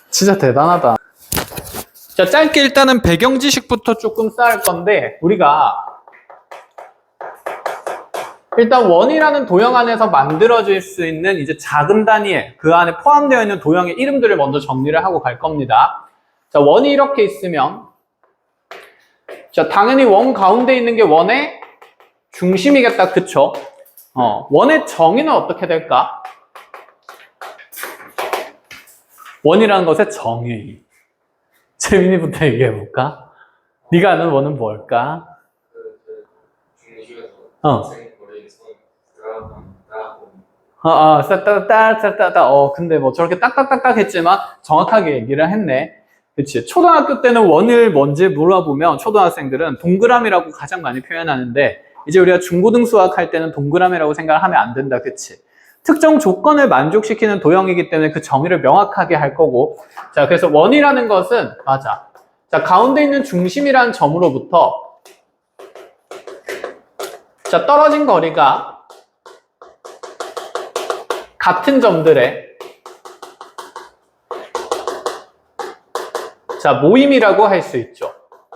진짜 대단하다. 자, 짧게 일단은 배경 지식부터 조금 쌓을 건데, 우리가 일단 원이라는 도형 안에서 만들어질 수 있는 이제 작은 단위의 그 안에 포함되어 있는 도형의 이름들을 먼저 정리를 하고 갈 겁니다. 자, 원이 이렇게 있으면, 자, 당연히 원 가운데 있는 게 원의 중심이겠다. 그쵸? 원의 정의는 어떻게 될까? 원이라는 것의 정의. 재민이부터 얘기해볼까? 네가 아는 원은 뭘까? 근데 뭐 저렇게 딱딱딱딱 했지만 정확하게 얘기를 했네. 그치. 초등학교 때는 원을 뭔지 물어보면 초등학생들은 동그라미라고 가장 많이 표현하는데, 이제 우리가 중고등 수학할 때는 동그라미라고 생각을 하면 안 된다. 그치. 특정 조건을 만족시키는 도형이기 때문에 그 정의를 명확하게 할 거고, 자, 그래서 원이라는 것은, 맞아. 자, 가운데 있는 중심이라는 점으로부터, 자, 떨어진 거리가 같은 점들의, 자, 모임이라고 할 수 있죠.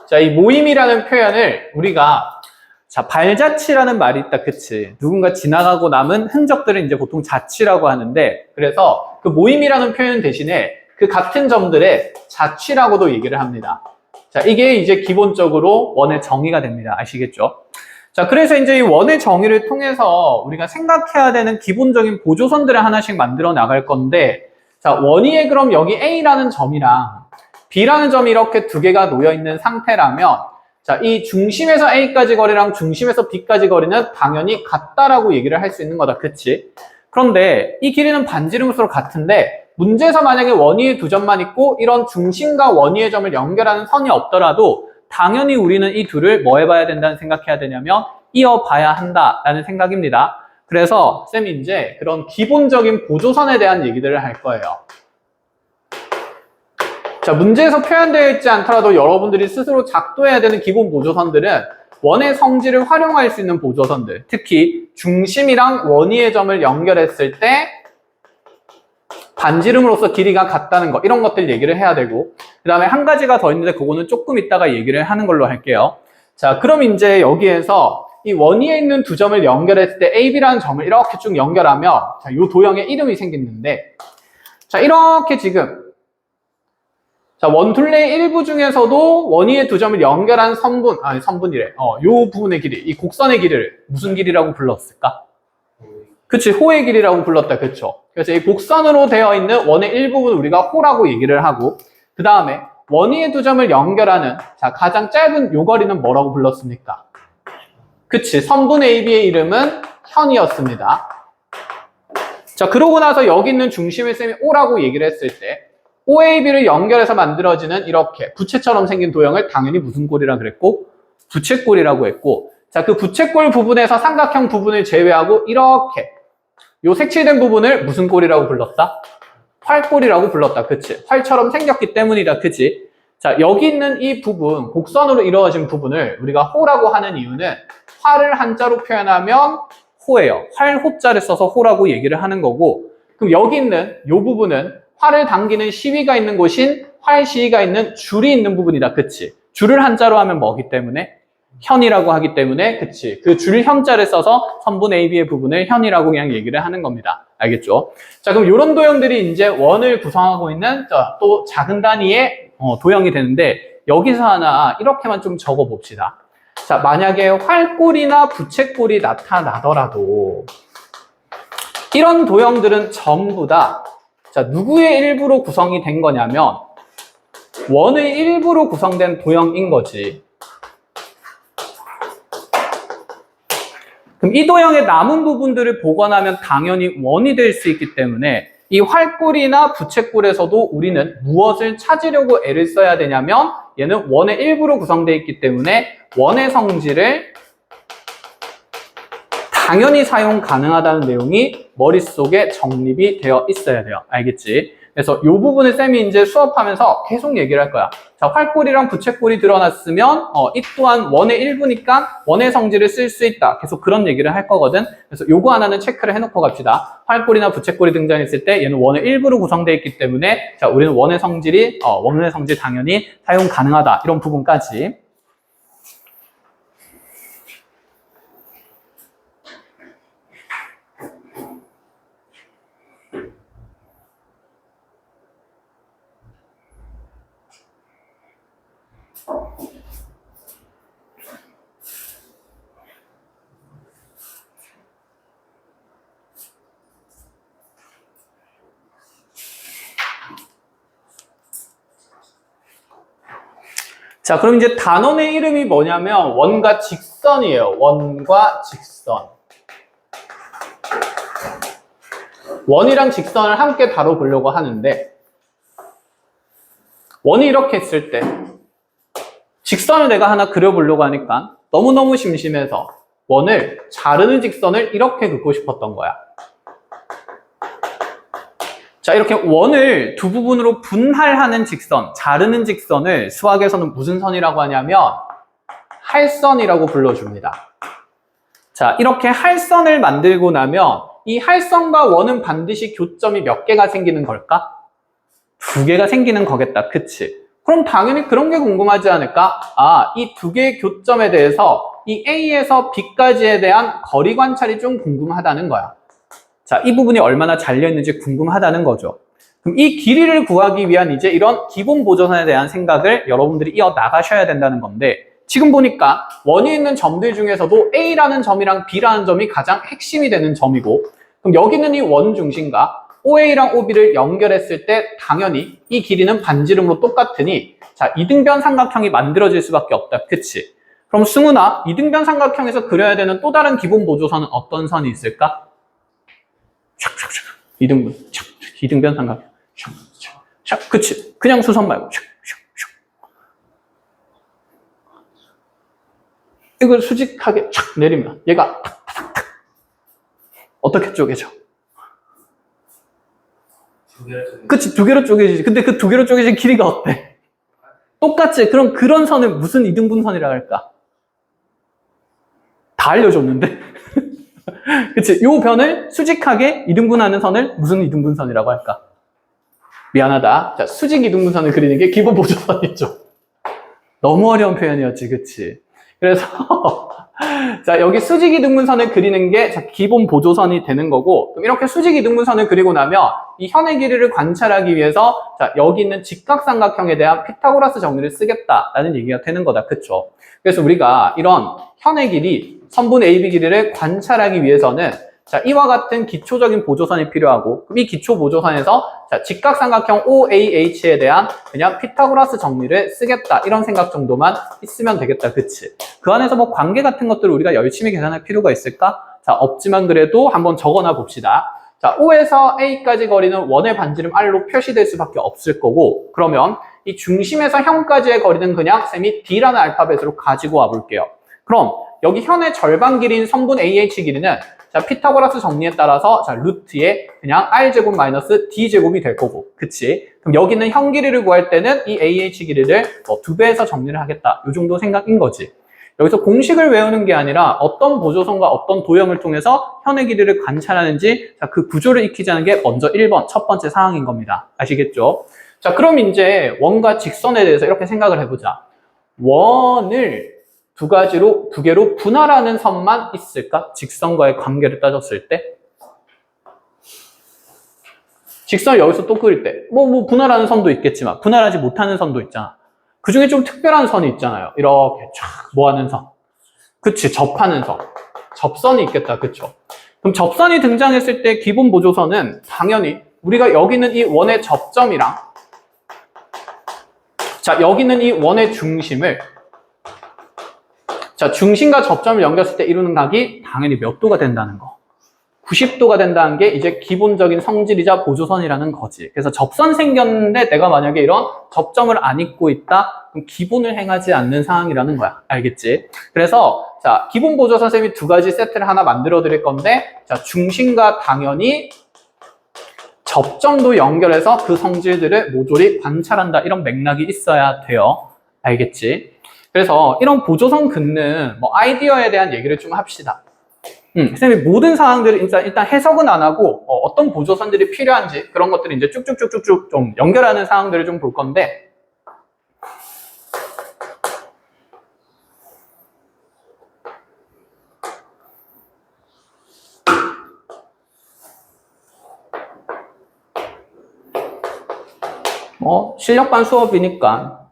자, 이 모임이라는 표현을 우리가, 자, 발자취라는 말이 있다. 그치. 누군가 지나가고 남은 흔적들을 이제 보통 자취라고 하는데, 그래서 그 모임이라는 표현 대신에 그 같은 점들의 자취라고도 얘기를 합니다. 자, 이게 이제 기본적으로 원의 정의가 됩니다. 아시겠죠? 자, 그래서 이제 이 원의 정의를 통해서 우리가 생각해야 되는 기본적인 보조선들을 하나씩 만들어 나갈 건데, 자, 원위에 그럼 여기 A라는 점이랑 B라는 점이 이렇게 두 개가 놓여 있는 상태라면, 자, 이 중심에서 A까지 거리랑 중심에서 B까지 거리는 당연히 같다라고 얘기를 할 수 있는 거다. 그치? 그런데 이 길이는 반지름수로 같은데, 문제에서 만약에 원위에 두 점만 있고 이런 중심과 원위의 점을 연결하는 선이 없더라도 당연히 우리는 이 둘을 뭐 해봐야 된다는 생각해야 되냐면 이어봐야 한다라는 생각입니다. 그래서 쌤이 이제 그런 기본적인 보조선에 대한 얘기들을 할 거예요. 자, 문제에서 표현되어 있지 않더라도 여러분들이 스스로 작도해야 되는 기본 보조선들은 원의 성질을 활용할 수 있는 보조선들, 특히 중심이랑 원위의 점을 연결했을 때 반지름으로서 길이가 같다는 거, 이런 것들 얘기를 해야 되고, 그 다음에 한 가지가 더 있는데 그거는 조금 이따가 얘기를 하는 걸로 할게요. 자, 그럼 이제 여기에서 이 원위에 있는 두 점을 연결했을 때 AB라는 점을 이렇게 쭉 연결하면, 자, 이 도형의 이름이 생기는데, 자, 이렇게 지금, 자, 원툴레의 일부 중에서도 원위의 두 점을 연결한 선분이래. 요 부분의 길이, 이 곡선의 길이를 무슨 길이라고 불렀을까? 그치, 호의 길이라고 불렀다. 그쵸? 그래서 이 곡선으로 되어 있는 원의 일부분을 우리가 호라고 얘기를 하고, 그 다음에 원위의 두 점을 연결하는, 자, 가장 짧은 요 거리는 뭐라고 불렀습니까? 그치, 선분 AB의 이름은 현이었습니다. 자, 그러고 나서 여기 있는 중심의 쌤이 O라고 얘기를 했을 때 OAB를 연결해서 만들어지는 이렇게 부채처럼 생긴 도형을 당연히 무슨 꼴이라 그랬고? 부채꼴이라고 했고, 자, 그 부채꼴 부분에서 삼각형 부분을 제외하고 이렇게 요 색칠된 부분을 무슨 꼴이라고 불렀다? 활꼴이라고 불렀다. 그치? 활처럼 생겼기 때문이다. 그치? 자, 여기 있는 이 부분, 곡선으로 이루어진 부분을 우리가 호라고 하는 이유는 활을 한자로 표현하면 호예요. 활호자를 써서 호라고 얘기를 하는 거고, 그럼 여기 있는 이 부분은 활을 당기는 시위가 있는 곳인 활 시위가 있는 줄이 있는 부분이다. 그치? 줄을 한자로 하면 뭐기 때문에? 현이라고 하기 때문에, 그치? 그 줄 현자를 써서 선분 AB의 부분을 현이라고 그냥 얘기를 하는 겁니다. 알겠죠? 자, 그럼 이런 도형들이 이제 원을 구성하고 있는 또 작은 단위의 도형이 되는데, 여기서 하나 이렇게만 좀 적어 봅시다. 자, 만약에 활꼴이나 부채꼴이 나타나더라도 이런 도형들은 전부 다, 자, 누구의 일부로 구성이 된 거냐면 원의 일부로 구성된 도형인 거지. 그럼 이 도형의 남은 부분들을 복원하면 당연히 원이 될 수 있기 때문에 이 활꼴이나 부채꼴에서도 우리는 무엇을 찾으려고 애를 써야 되냐면 얘는 원의 일부로 구성되어 있기 때문에 원의 성질을 당연히 사용 가능하다는 내용이 머릿속에 정립이 되어 있어야 돼요. 알겠지? 그래서 이 부분을 쌤이 이제 수업하면서 계속 얘기를 할 거야. 자, 활골이랑 부채꼴이 드러났으면 이 또한 원의 일부니까 원의 성질을 쓸 수 있다. 계속 그런 얘기를 할 거거든. 그래서 요거 하나는 체크를 해놓고 갑시다. 활골이나 부채꼴이 등장했을 때 얘는 원의 일부로 구성되어 있기 때문에 자, 우리는 원의 성질 당연히 사용 가능하다. 이런 부분까지. 자, 그럼 이제 단원의 이름이 뭐냐면 원과 직선이에요. 원과 직선. 원이랑 직선을 함께 다뤄보려고 하는데 원이 이렇게 있을 때 직선을 내가 하나 그려보려고 하니까 너무너무 심심해서 원을 자르는 직선을 이렇게 긋고 싶었던 거야. 자, 이렇게 원을 두 부분으로 분할하는 직선, 자르는 직선을 수학에서는 무슨 선이라고 하냐면 할선이라고 불러줍니다. 자, 이렇게 할선을 만들고 나면 이 할선과 원은 반드시 교점이 몇 개가 생기는 걸까? 2개가 생기는 거겠다. 그치? 그럼 당연히 그런 게 궁금하지 않을까? 이 2개의 교점에 대해서 이 A에서 B까지에 대한 거리 관찰이 좀 궁금하다는 거야. 자, 이 부분이 얼마나 잘려있는지 궁금하다는 거죠. 그럼 이 길이를 구하기 위한 이제 이런 기본 보조선에 대한 생각을 여러분들이 이어나가셔야 된다는 건데 지금 보니까 원이 있는 점들 중에서도 A라는 점이랑 B라는 점이 가장 핵심이 되는 점이고 그럼 여기는 이 원 중심과 OA랑 OB를 연결했을 때 당연히 이 길이는 반지름으로 똑같으니 자, 이등변 삼각형이 만들어질 수밖에 없다. 그치? 그럼 승훈아, 이등변 삼각형에서 그려야 되는 또 다른 기본 보조선은 어떤 선이 있을까? 이등변 삼각형. 그치? 그냥 수선 말고. 이걸 수직하게 촥 내리면 얘가 탁탁탁 어떻게 쪼개져? 그치? 2개로 쪼개지지. 근데 그 2개로 쪼개진 길이가 어때? 똑같지? 그럼 그런 선을 무슨 이등분선이라고 할까? 다 알려줬는데? 그치? 요 변을 수직하게 이등분하는 선을 무슨 이등분선이라고 할까? 미안하다. 자, 수직 이등분선을 그리는 게 기본 보조선이죠. 너무 어려운 표현이었지, 그치? 그래서 자, 여기 수직 이등분선을 그리는 게 기본 보조선이 되는 거고 그럼 이렇게 수직 이등분선을 그리고 나면 이 현의 길이를 관찰하기 위해서 자, 여기 있는 직각삼각형에 대한 피타고라스 정리를 쓰겠다라는 얘기가 되는 거다. 그쵸? 그래서 우리가 이런 현의 길이 선분 AB 길이를 관찰하기 위해서는 자, 이와 같은 기초적인 보조선이 필요하고 그럼 이 기초 보조선에서 자, 직각삼각형 OAH에 대한 그냥 피타고라스 정리를 쓰겠다 이런 생각 정도만 있으면 되겠다. 그치? 그 안에서 뭐 관계 같은 것들을 우리가 열심히 계산할 필요가 있을까? 자, 없지만 그래도 한번 적어놔 봅시다. 자, O에서 A까지 거리는 원의 반지름 R로 표시될 수밖에 없을 거고 그러면 이 중심에서 현까지의 거리는 그냥 쌤이 D라는 알파벳으로 가지고 와 볼게요. 그럼 여기 현의 절반 길이인 선분 AH 길이는 자, 피타고라스 정리에 따라서 자, 루트에 그냥 R제곱 마이너스 D제곱이 될 거고 그치? 그럼 여기는 현 길이를 구할 때는 이 AH 길이를 2배에서 정리를 하겠다. 이 정도 생각인 거지. 여기서 공식을 외우는 게 아니라 어떤 보조선과 어떤 도형을 통해서 현의 길이를 관찰하는지 자, 그 구조를 익히자는 게 먼저 1번 첫 번째 사항인 겁니다. 아시겠죠? 자, 그럼 이제 원과 직선에 대해서 이렇게 생각을 해보자. 원을 2개로 분할하는 선만 있을까? 직선과의 관계를 따졌을 때 직선을 여기서 또 그릴 때 뭐 분할하는 선도 있겠지만 분할하지 못하는 선도 있잖아. 그 중에 좀 특별한 선이 있잖아요. 이렇게 쫙 모아는 선. 그치? 접하는 선. 접선이 있겠다. 그쵸? 그럼 접선이 등장했을 때 기본 보조선은 당연히 우리가 여기는 이 원의 접점이랑 자, 여기는 이 원의 중심을 자, 중심과 접점을 연결했을 때 이루는 각이 당연히 몇 도가 된다는 거. 90도가 된다는 게 이제 기본적인 성질이자 보조선이라는 거지. 그래서 접선 생겼는데 내가 만약에 이런 접점을 안 잇고 있다? 그럼 기본을 행하지 않는 상황이라는 거야. 알겠지? 그래서 자, 기본 보조선 쌤이 2가지 세트를 하나 만들어 드릴 건데 자, 중심과 당연히 접점도 연결해서 그 성질들을 모조리 관찰한다. 이런 맥락이 있어야 돼요. 알겠지? 그래서 이런 보조선 긋는 뭐 아이디어에 대한 얘기를 좀 합시다. 선생님이 모든 상황들을 일단 해석은 안 하고 어떤 보조선들이 필요한지 그런 것들을 이제 쭉쭉쭉쭉쭉 좀 연결하는 상황들을 좀 볼 건데, 실력반 수업이니까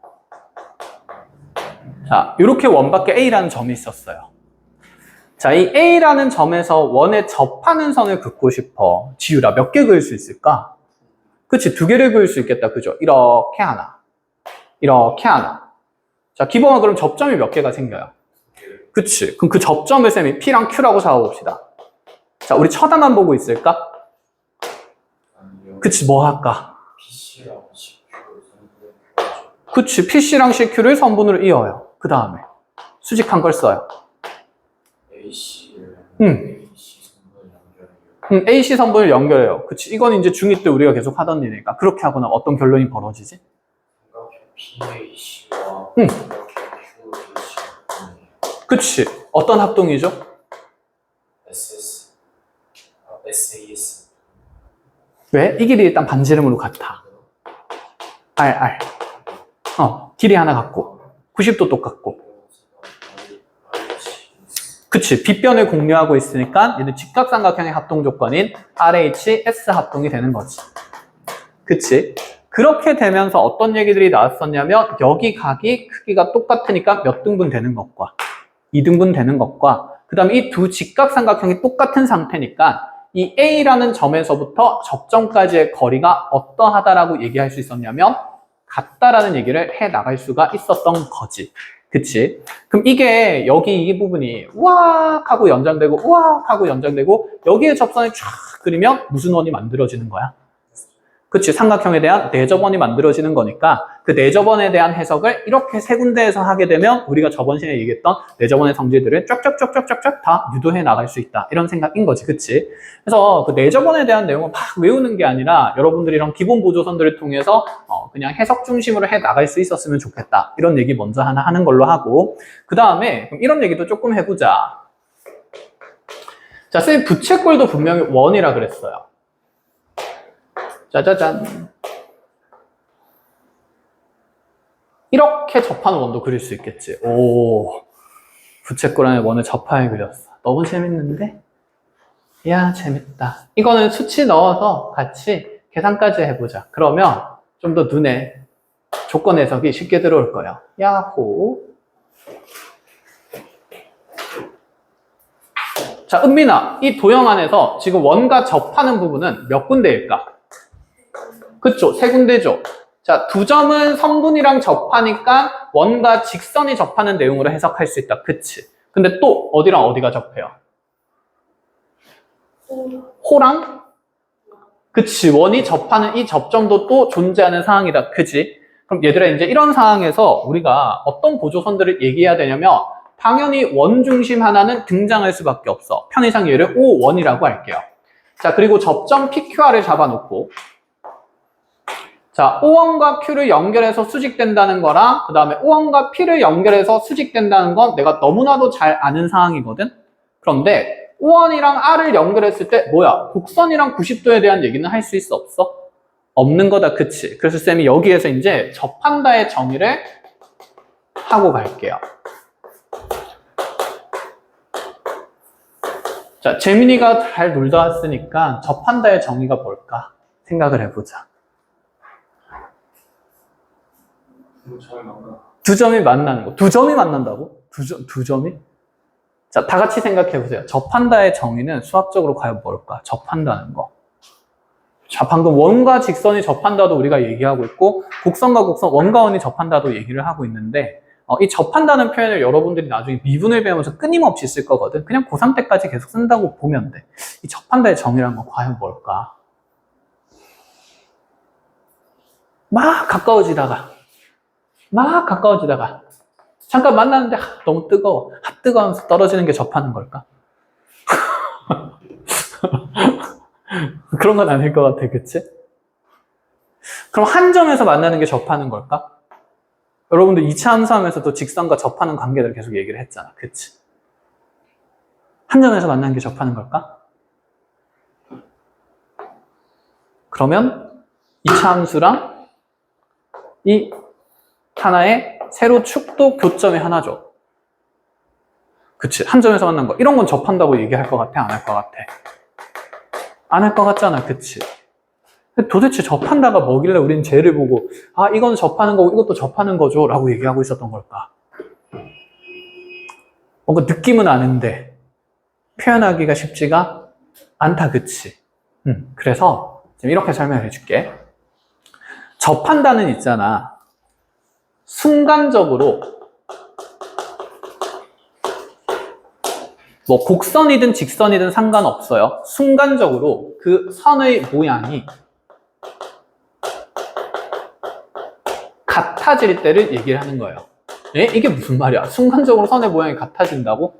자, 이렇게 원밖에 A라는 점이 있었어요. 자, 이 A라는 점에서 원에 접하는 선을 긋고 싶어. 지유라, 몇 개 그을 수 있을까? 그치, 2개를 그을 수 있겠다. 그죠? 이렇게 하나, 이렇게 하나. 자, 기본은 그럼 접점이 몇 개가 생겨요? 그치. 그럼 그 접점을 쌤이 P랑 Q라고 잡아봅시다. 자, 우리 쳐다만 보고 있을까? 그치, 뭐 할까? 그치, PC랑 CQ를 선분으로 이어요. 그 다음에 수직한 걸 써요. AC 선분을 연결해요. 그치, 이건 이제 중2 때 우리가 계속 하던 일이니까. 그렇게 하거나 어떤 결론이 벌어지지? 그치, 어떤 합동이죠? SAS. 왜? 이 길이 일단 반지름으로 같아. R. 길이 하나 같고 90도 똑같고. 그치, 빗변을 공유하고 있으니까 얘는 직각삼각형의 합동 조건인 RHS 합동이 되는 거지. 그치? 그렇게 되면서 어떤 얘기들이 나왔었냐면 여기 각이 크기가 똑같으니까 몇 등분 되는 것과 2등분 되는 것과 그 다음에 이 두 직각삼각형이 똑같은 상태니까 이 A라는 점에서부터 접점까지의 거리가 어떠하다라고 얘기할 수 있었냐면 같다라는 얘기를 해 나갈 수가 있었던 거지. 그치? 그럼 이게 여기 이 부분이 우악 하고 연장되고 우악 하고 연장되고 여기에 접선을 쫙 그리면 무슨 원이 만들어지는 거야? 그치? 삼각형에 대한 내접원이 만들어지는 거니까 그 내접원에 대한 해석을 이렇게 세 군데에서 하게 되면 우리가 저번 시간에 얘기했던 내접원의 성질들을 쫙쫙쫙쫙쫙쫙 다 유도해 나갈 수 있다. 이런 생각인 거지. 그치? 그래서 그 내접원에 대한 내용을 막 외우는 게 아니라 여러분들이 이런 기본 보조선들을 통해서 그냥 해석 중심으로 해 나갈 수 있었으면 좋겠다. 이런 얘기 먼저 하나 하는 걸로 하고 그 다음에 이런 얘기도 조금 해보자. 자, 쌤 부채꼴도 분명히 원이라 그랬어요. 짜자잔. 이렇게 접하는 원도 그릴 수 있겠지. 오, 부채꼴 안에 원을 접하게 그렸어. 너무 재밌는데? 이야, 재밌다. 이거는 수치 넣어서 같이 계산까지 해보자. 그러면 좀 더 눈에 조건 해석이 쉽게 들어올 거예요. 야호. 자, 은민아, 이 도형 안에서 지금 원과 접하는 부분은 몇 군데일까? 그쵸, 3군데죠. 자, 2점은 선분이랑 접하니까 원과 직선이 접하는 내용으로 해석할 수 있다. 그치? 근데 또 어디랑 어디가 접해요? 호랑? 그치, 원이 접하는 이 접점도 또 존재하는 상황이다. 그치? 그럼 얘들아, 이제 이런 상황에서 우리가 어떤 보조선들을 얘기해야 되냐면 당연히 원 중심 하나는 등장할 수밖에 없어. 편의상 얘를 O1이라고 할게요. 자, 그리고 접점 PQR을 잡아놓고 자, O1과 Q를 연결해서 수직된다는 거랑 그 다음에 O1과 P를 연결해서 수직된다는 건 내가 너무나도 잘 아는 상황이거든? 그런데 O1이랑 R을 연결했을 때 뭐야? 곡선이랑 90도에 대한 얘기는 할 수 있어? 없어? 없는 거다. 그치? 그래서 쌤이 여기에서 이제 접한다의 정의를 하고 갈게요. 자, 재민이가 잘 놀다 왔으니까 접한다의 정의가 뭘까? 생각을 해보자. 두 점이 만나는 거. 두 점이 만난다고? 두 점이? 자, 다 같이 생각해 보세요. 접한다의 정의는 수학적으로 과연 뭘까? 접한다는 거. 자, 방금 원과 직선이 접한다도 우리가 얘기하고 있고 곡선과 곡선, 원과 원이 접한다도 얘기를 하고 있는데 이 접한다는 표현을 여러분들이 나중에 미분을 배우면서 끊임없이 쓸 거거든. 그냥 고3 때까지 계속 쓴다고 보면 돼. 이 접한다의 정의란 건 과연 뭘까? 막 가까워지다가 잠깐 만났는데 너무 뜨거워. 뜨거워하면서 떨어지는 게 접하는 걸까? 그런 건 아닐 것 같아, 그치? 그럼 한 점에서 만나는 게 접하는 걸까? 여러분들 2차 함수하면서도 직선과 접하는 관계를 계속 얘기를 했잖아, 그치? 한 점에서 만나는 게 접하는 걸까? 그러면 2차 함수랑 이 하나의 세로 축도 교점이 하나죠. 그치? 한 점에서 만난 거. 이런 건 접한다고 얘기할 것 같아? 안 할 것 같아? 안 할 것 같잖아, 그치? 도대체 접한다가 뭐길래 우린 쟤를 보고 아, 이건 접하는 거고 이것도 접하는 거죠 라고 얘기하고 있었던 걸까? 뭔가 느낌은 아는데 표현하기가 쉽지가 않다, 그치? 그래서 지금 이렇게 설명을 해줄게. 접한다는 있잖아. 순간적으로 뭐 곡선이든 직선이든 상관없어요. 순간적으로 그 선의 모양이 같아질 때를 얘기를 하는 거예요. 에? 이게 무슨 말이야? 순간적으로 선의 모양이 같아진다고?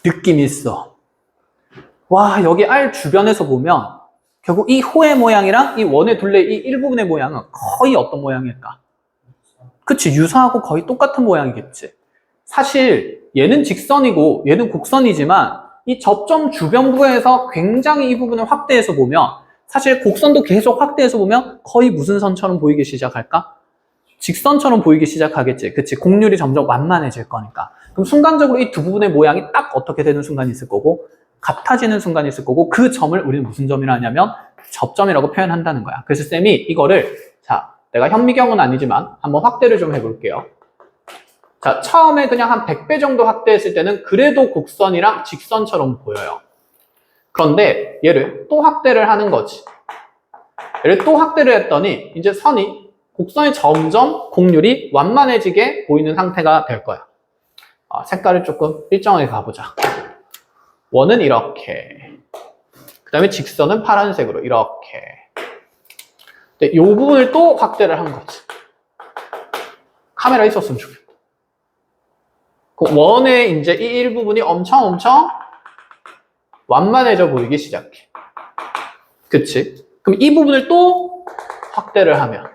느낌이 있어. 와, 여기 R 주변에서 보면 결국 이 호의 모양이랑 이 원의 둘레 이 일부분의 모양은 거의 어떤 모양일까? 그치, 유사하고 거의 똑같은 모양이겠지. 사실 얘는 직선이고 얘는 곡선이지만 이 접점 주변부에서 굉장히 이 부분을 확대해서 보면 사실 곡선도 계속 확대해서 보면 거의 무슨 선처럼 보이기 시작할까? 직선처럼 보이기 시작하겠지. 그치? 곡률이 점점 완만해질 거니까. 그럼 순간적으로 이 두 부분의 모양이 딱 어떻게 되는 순간이 있을 거고 같아지는 순간이 있을 거고 그 점을 우리는 무슨 점이라 하냐면 접점이라고 표현한다는 거야. 그래서 쌤이 이거를 자, 내가 현미경은 아니지만 한번 확대를 좀 해볼게요. 자, 처음에 그냥 한 100배 정도 확대했을 때는 그래도 곡선이랑 직선처럼 보여요. 그런데 얘를 또 확대를 하는 거지. 얘를 또 확대를 했더니 이제 선이 곡선이 점점 곡률이 완만해지게 보이는 상태가 될 거야. 색깔을 조금 일정하게 가보자. 원은 이렇게, 그 다음에 직선은 파란색으로 이렇게. 근데 이 부분을 또 확대를 한 거지. 카메라 있었으면 좋겠고. 그 원의 이제 이 일부분이 엄청 완만해져 보이기 시작해. 그치? 그럼 이 부분을 또 확대를 하면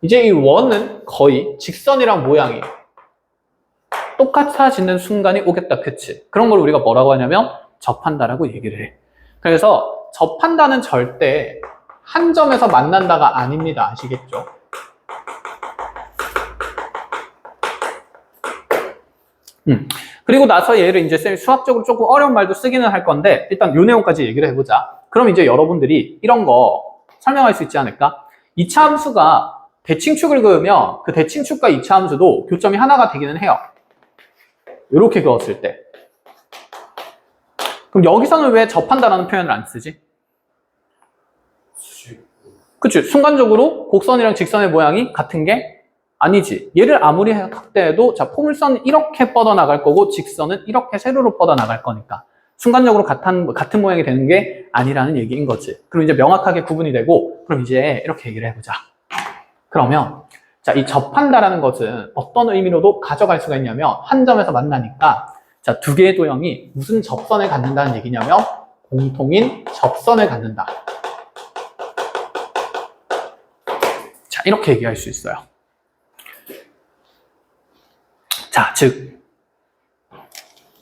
이제 이 원은 거의 직선이랑 모양이 똑같아지는 순간이 오겠다, 그치? 그런 걸 우리가 뭐라고 하냐면 접한다라고 얘기를 해. 그래서 접한다는 절대 한 점에서 만난다가 아닙니다. 아시겠죠? 그리고 나서 얘를 이제 쌤이 수학적으로 조금 어려운 말도 쓰기는 할 건데 일단 요 내용까지 얘기를 해보자. 그럼 이제 여러분들이 이런 거 설명할 수 있지 않을까? 2차 함수가 대칭축을 그으면 그 대칭축과 2차 함수도 교점이 하나가 되기는 해요. 이렇게 그었을 때. 그럼 여기서는 왜 접한다라는 표현을 안 쓰지? 그치? 순간적으로 곡선이랑 직선의 모양이 같은 게 아니지. 얘를 아무리 확대해도 자, 포물선은 이렇게 뻗어나갈 거고 직선은 이렇게 세로로 뻗어나갈 거니까 순간적으로 같은 모양이 되는 게 아니라는 얘기인 거지. 그럼 이제 명확하게 구분이 되고 그럼 이제 이렇게 얘기를 해보자. 그러면 자, 이 접한다라는 것은 어떤 의미로도 가져갈 수가 있냐면 한 점에서 만나니까 자, 두 개의 도형이 무슨 접선을 갖는다는 얘기냐면 공통인 접선을 갖는다. 자, 이렇게 얘기할 수 있어요. 자, 즉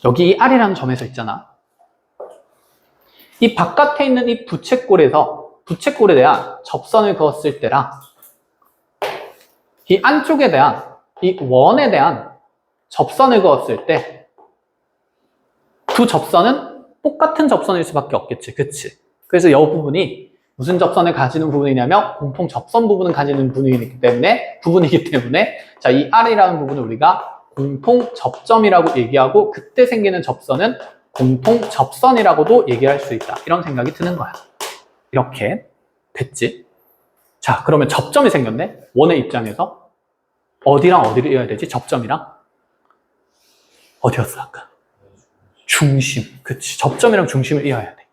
여기 이 R이라는 점에서 있잖아. 이 바깥에 있는 이 부채꼴에 대한 접선을 그었을 때랑 이 안쪽에 대한 이 원에 대한 접선을 그었을 때 두 접선은 똑같은 접선일 수밖에 없겠지, 그치? 그래서 이 부분이 무슨 접선을 가지는 부분이냐면 공통 접선 부분을 가지는 부분이기 때문에 자, 이 R이라는 부분을 우리가 공통 접점이라고 얘기하고 그때 생기는 접선은 공통 접선이라고도 얘기할 수 있다. 이런 생각이 드는 거야. 이렇게 됐지? 자, 그러면 접점이 생겼네? 원의 입장에서 어디랑 어디를 이어야 되지? 접점이랑 어디였어 아까? 중심. 그치? 접점이랑 중심을 이어야 돼.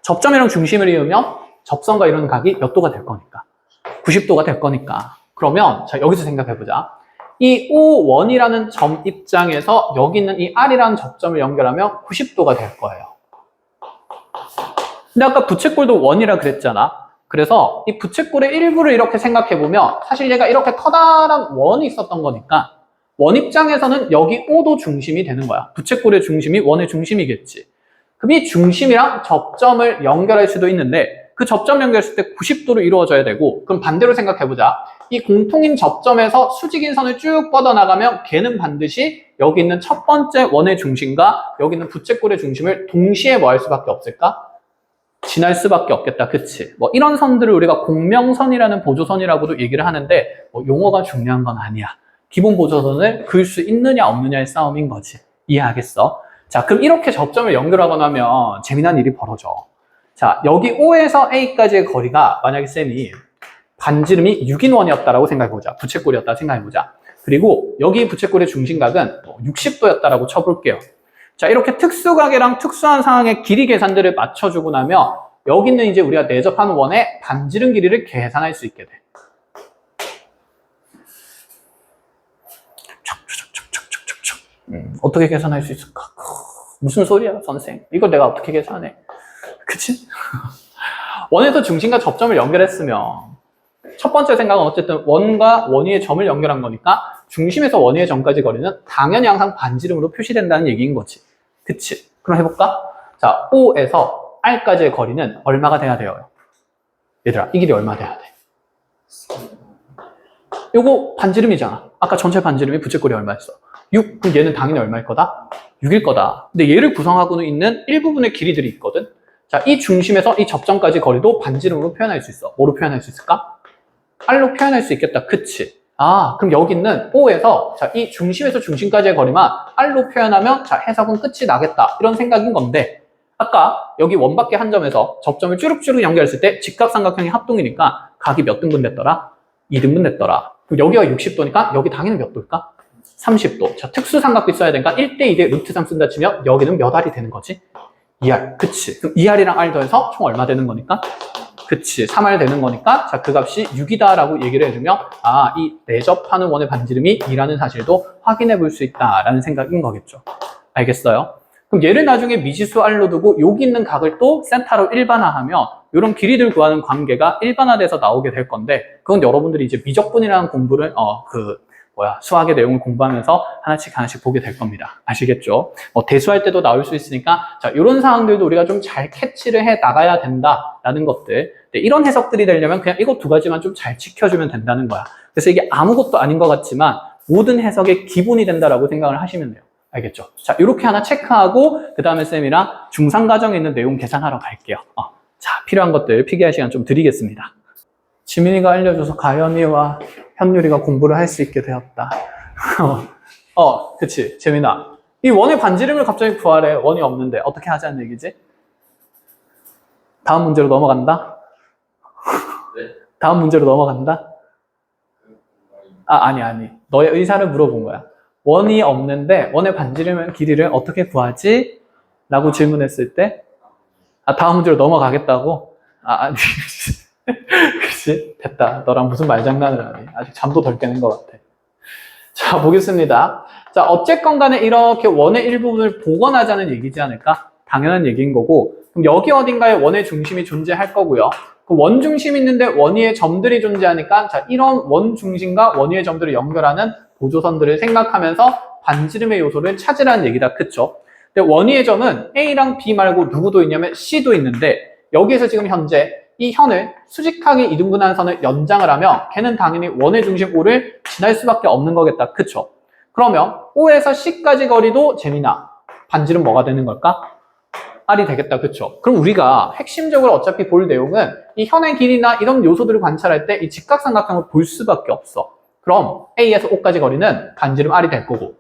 접점이랑 중심을 이으면 접선과 이루는 각이 몇 도가 될 거니까? 90도가 될 거니까. 그러면 자 여기서 생각해보자. 이 O1이라는 점 입장에서 여기 있는 이 R이라는 접점을 연결하면 90도가 될 거예요. 근데 아까 부채꼴도 1이라 그랬잖아. 그래서 이 부채꼴의 일부를 이렇게 생각해보면 사실 얘가 이렇게 커다란 원이 있었던 거니까 원 입장에서는 여기 O도 중심이 되는 거야. 부채꼴의 중심이 원의 중심이겠지. 그럼 이 중심이랑 접점을 연결할 수도 있는데 그 접점 연결했을 때 90도로 이루어져야 되고 그럼 반대로 생각해보자. 이 공통인 접점에서 수직인 선을 쭉 뻗어나가면 걔는 반드시 여기 있는 첫 번째 원의 중심과 여기 있는 부채꼴의 중심을 동시에 뭐 할 수밖에 없을까? 지날 수밖에 없겠다. 그치? 뭐 이런 선들을 우리가 공명선이라는 보조선이라고도 얘기를 하는데 뭐 용어가 중요한 건 아니야. 기본 보조선을 그을 수 있느냐 없느냐의 싸움인 거지. 이해하겠어? 자, 그럼 이렇게 접점을 연결하고 나면 재미난 일이 벌어져. 자, 여기 O에서 A까지의 거리가 만약에 쌤이 반지름이 6인원이었다라고 생각해보자. 부채꼴이었다 생각해보자. 그리고 여기 부채꼴의 중심각은 60도였다라고 쳐볼게요. 자, 이렇게 특수각이랑 특수한 상황의 길이 계산들을 맞춰주고 나면 여기 있는 이제 우리가 내접하는 원의 반지름 길이를 계산할 수 있게 돼. 어떻게 계산할 수 있을까? 무슨 소리야, 선생? 이걸 내가 어떻게 계산해? 그치? 원에서 중심과 접점을 연결했으면 첫 번째 생각은 어쨌든 원과 원위의 점을 연결한 거니까 중심에서 원위의 점까지 거리는 당연히 항상 반지름으로 표시된다는 얘기인 거지. 그치? 그럼 해볼까? 자, O에서 R까지의 거리는 얼마가 돼야 돼요? 얘들아, 이 길이 얼마 돼야 돼? 요거 반지름이잖아. 아까 전체 반지름이 부채꼴이 얼마였어? 6. 그럼 얘는 당연히 얼마일 거다? 6일 거다. 근데 얘를 구성하고는 있는 일부분의 길이들이 있거든? 자, 이 중심에서 이 접점까지 거리도 반지름으로 표현할 수 있어. 뭐로 표현할 수 있을까? R로 표현할 수 있겠다. 그치? 아, 그럼 여기 있는 O에서 자, 이 중심에서 중심까지의 거리만 R로 표현하면 자, 해석은 끝이 나겠다. 이런 생각인 건데 아까 여기 원밖에 한 점에서 접점을 쭈룩쭈룩 연결했을 때 직각삼각형이 합동이니까 각이 몇 등분 됐더라? 2등분 됐더라. 그럼 여기가 60도니까 여기 당연히 몇 도일까? 30도. 자, 특수삼각비 써야 되니까 1대2대 루트 3 쓴다 치면 여기는 몇 R이 되는 거지? 2R. 그치? 그럼 2R이랑 R 더해서 총 얼마 되는 거니까? 그치, 3R 되는 거니까 자, 그 값이 6이다라고 얘기를 해주면 아, 이 내접하는 원의 반지름이 2라는 사실도 확인해 볼 수 있다라는 생각인 거겠죠. 알겠어요? 그럼 얘를 나중에 미지수 R로 두고 여기 있는 각을 또 세타로 일반화하면 이런 길이들 구하는 관계가 일반화돼서 나오게 될 건데 그건 여러분들이 이제 미적분이라는 공부를 수학의 내용을 공부하면서 하나씩 보게 될 겁니다. 아시겠죠? 대수할 때도 나올 수 있으니까 자, 이런 상황들도 우리가 좀 잘 캐치를 해 나가야 된다라는 것들. 이런 해석들이 되려면 그냥 이거 두 가지만 좀 잘 지켜주면 된다는 거야. 그래서 이게 아무것도 아닌 것 같지만 모든 해석의 기본이 된다라고 생각을 하시면 돼요. 알겠죠? 자, 이렇게 하나 체크하고 그 다음에 쌤이랑 중상과정에 있는 내용 계산하러 갈게요. 자, 필요한 것들 필기할 시간 좀 드리겠습니다. 지민이가 알려줘서 가연이와 현유리가 공부를 할 수 있게 되었다. 그치, 재민아. 이 원의 반지름을 갑자기 구하래. 원이 없는데 어떻게 하자는 얘기지? 다음 문제로 넘어간다? 네? 다음 문제로 넘어간다? 아니. 너의 의사를 물어본 거야. 원이 없는데 원의 반지름 길이를 어떻게 구하지? 라고 질문했을 때 다음 문제로 넘어가겠다고? 아니. 그치? 됐다. 너랑 무슨 말장난을 하니. 아직 잠도 덜 깨는 것 같아. 자, 보겠습니다. 자, 어쨌건 간에 이렇게 원의 일부분을 복원하자는 얘기지 않을까? 당연한 얘기인 거고 그럼 여기 어딘가에 원의 중심이 존재할 거고요. 그 원 중심이 있는데 원위의 점들이 존재하니까 자, 이런 원 중심과 원위의 점들을 연결하는 보조선들을 생각하면서 반지름의 요소를 찾으라는 얘기다. 그쵸? 근데 원위의 점은 A랑 B 말고 누구도 있냐면 C도 있는데 여기에서 지금 현재 이 현을 수직하게 2등분한 선을 연장을 하면 걔는 당연히 원의 중심 O를 지날 수밖에 없는 거겠다. 그쵸? 그러면 O에서 C까지 거리도 재미나 반지름 뭐가 되는 걸까? R이 되겠다. 그쵸? 그럼 우리가 핵심적으로 어차피 볼 내용은 이 현의 길이나 이런 요소들을 관찰할 때 이 직각삼각형을 볼 수밖에 없어. 그럼 A에서 O까지 거리는 반지름 R이 될 거고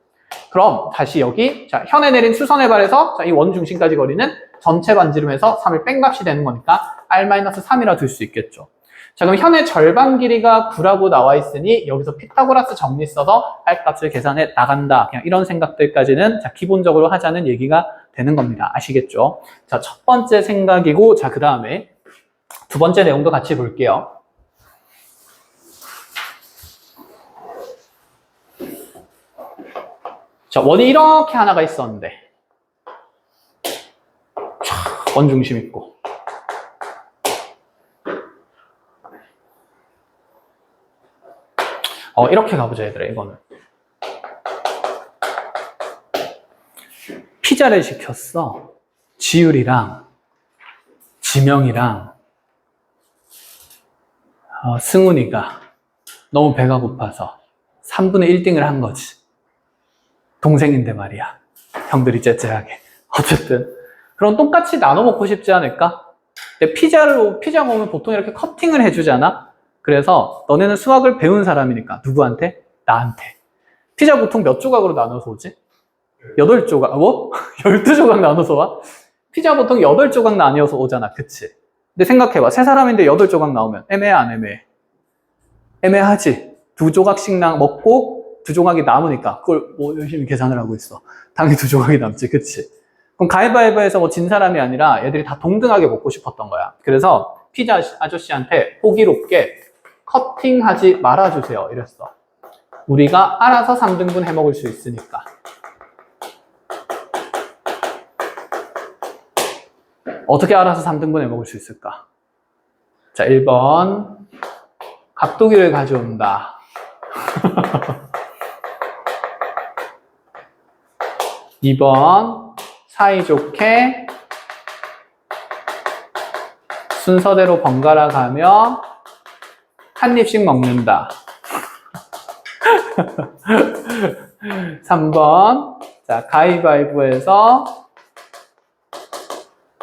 그럼 다시 여기 자, 현에 내린 수선에 발해서 이 원 중심까지 거리는 전체 반지름에서 3을 뺀 값이 되는 거니까 R-3이라 둘 수 있겠죠. 자, 그럼 현의 절반 길이가 9라고 나와 있으니 여기서 피타고라스 정리 써서 R 값을 계산해 나간다. 그냥 이런 생각들까지는 자, 기본적으로 하자는 얘기가 되는 겁니다. 아시겠죠? 자, 첫 번째 생각이고 자, 그 다음에 두 번째 내용도 같이 볼게요. 자, 원이 이렇게 하나가 있었는데 촤, 원 중심 있고 이렇게 가보자 얘들아. 이거는 피자를 시켰어. 지율이랑 지명이랑 승훈이가 너무 배가 고파서 3분의 1등을 한 거지. 동생인데 말이야. 형들이 째째하게. 어쨌든 그럼 똑같이 나눠 먹고 싶지 않을까? 근데 피자 먹으면 보통 이렇게 커팅을 해주잖아. 그래서 너네는 수학을 배운 사람이니까 누구한테? 나한테. 피자 보통 몇 조각으로 나눠서 오지? 8조각. 뭐? 12조각 나눠서 와? 피자 보통 8조각 나뉘어서 오잖아. 그치? 근데 생각해봐. 3사람인데 8조각 나오면 애매해 안 애매해? 애매하지. 2조각씩 먹고 2조각이 남으니까 그걸 뭐 열심히 계산을 하고 있어. 당연히 2조각이 남지. 그치? 그럼 가위바위보에서 뭐 진 사람이 아니라 얘들이 다 동등하게 먹고 싶었던 거야. 그래서 피자 아저씨한테 호기롭게 커팅하지 말아주세요. 이랬어. 우리가 알아서 3등분 해 먹을 수 있으니까. 어떻게 알아서 3등분 해 먹을 수 있을까? 자, 1번 각도기를 가져온다. 2번 사이좋게 순서대로 번갈아 가며 한 입씩 먹는다. 3번 자, 가위바위보에서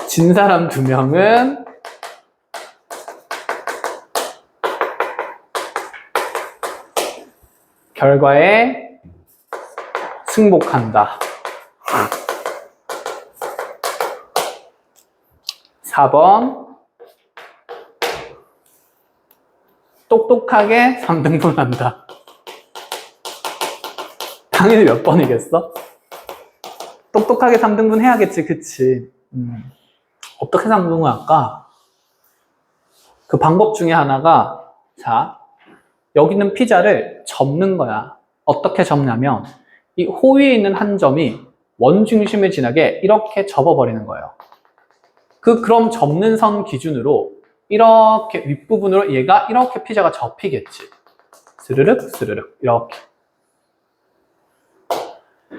진 사람 2명은 결과에 승복한다. 4번 똑똑하게 3등분 한다. 당연히 몇 번이겠어? 똑똑하게 3등분 해야겠지, 그치? 어떻게 3등분 할까? 그 방법 중에 하나가, 자, 여기 있는 피자를 접는 거야. 어떻게 접냐면, 이 호위에 있는 한 점이 원 중심을 지나게 이렇게 접어버리는 거예요. 그럼 접는 선 기준으로 이렇게 윗부분으로 얘가 이렇게 피자가 접히겠지. 스르륵, 스르륵, 이렇게.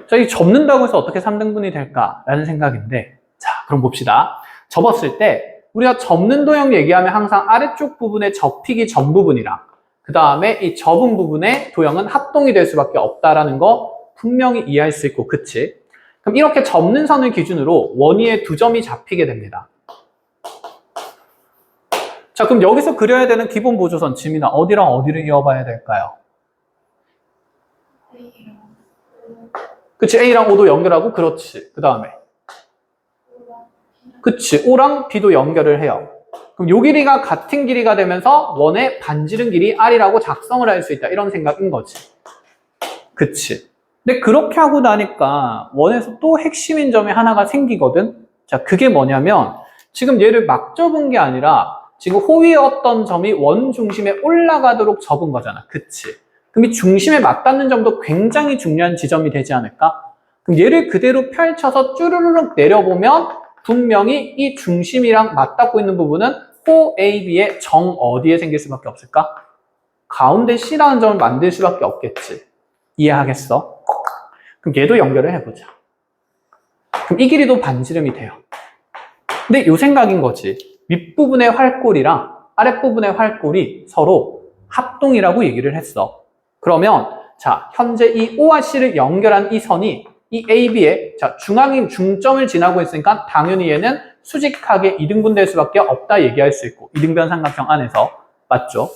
자, 이 접는다고 해서 어떻게 3등분이 될까라는 생각인데, 자, 그럼 봅시다. 접었을 때, 우리가 접는 도형 얘기하면 항상 아래쪽 부분의 접히기 전 부분이랑, 그 다음에 이 접은 부분의 도형은 합동이 될 수밖에 없다라는 거 분명히 이해할 수 있고, 그치? 그럼 이렇게 접는 선을 기준으로 원위에 2점이 잡히게 됩니다. 자, 그럼 여기서 그려야 되는 기본 보조선, 지민아, 어디랑 어디를 이어봐야 될까요? 그치, A랑 O도 연결하고, 그렇지. 그 다음에. 그치, O랑 B도 연결을 해요. 그럼 요 길이가 같은 길이가 되면서 원의 반지름 길이 R이라고 작성을 할 수 있다. 이런 생각인 거지. 그치. 근데 그렇게 하고 나니까 원에서 또 핵심인 점이 하나가 생기거든? 자, 그게 뭐냐면, 지금 얘를 막 접은 게 아니라, 지금 호위에 어떤 점이 원 중심에 올라가도록 접은 거잖아. 그치? 그럼 이 중심에 맞닿는 점도 굉장히 중요한 지점이 되지 않을까? 그럼 얘를 그대로 펼쳐서 쭈르르륵 내려보면 분명히 이 중심이랑 맞닿고 있는 부분은 호 AB의 정 어디에 생길 수밖에 없을까? 가운데 C라는 점을 만들 수밖에 없겠지. 이해하겠어? 그럼 얘도 연결을 해보자. 그럼 이 길이도 반지름이 돼요. 근데 요 생각인 거지. 윗부분의 활골이랑 아랫부분의 활골이 서로 합동이라고 얘기를 했어. 그러면 자, 현재 이 O와 C를 연결한 이 선이 이 AB의 자, 중앙인 중점을 지나고 있으니까 당연히 얘는 수직하게 2등분 될 수밖에 없다 얘기할 수 있고, 이등변 삼각형 안에서. 맞죠?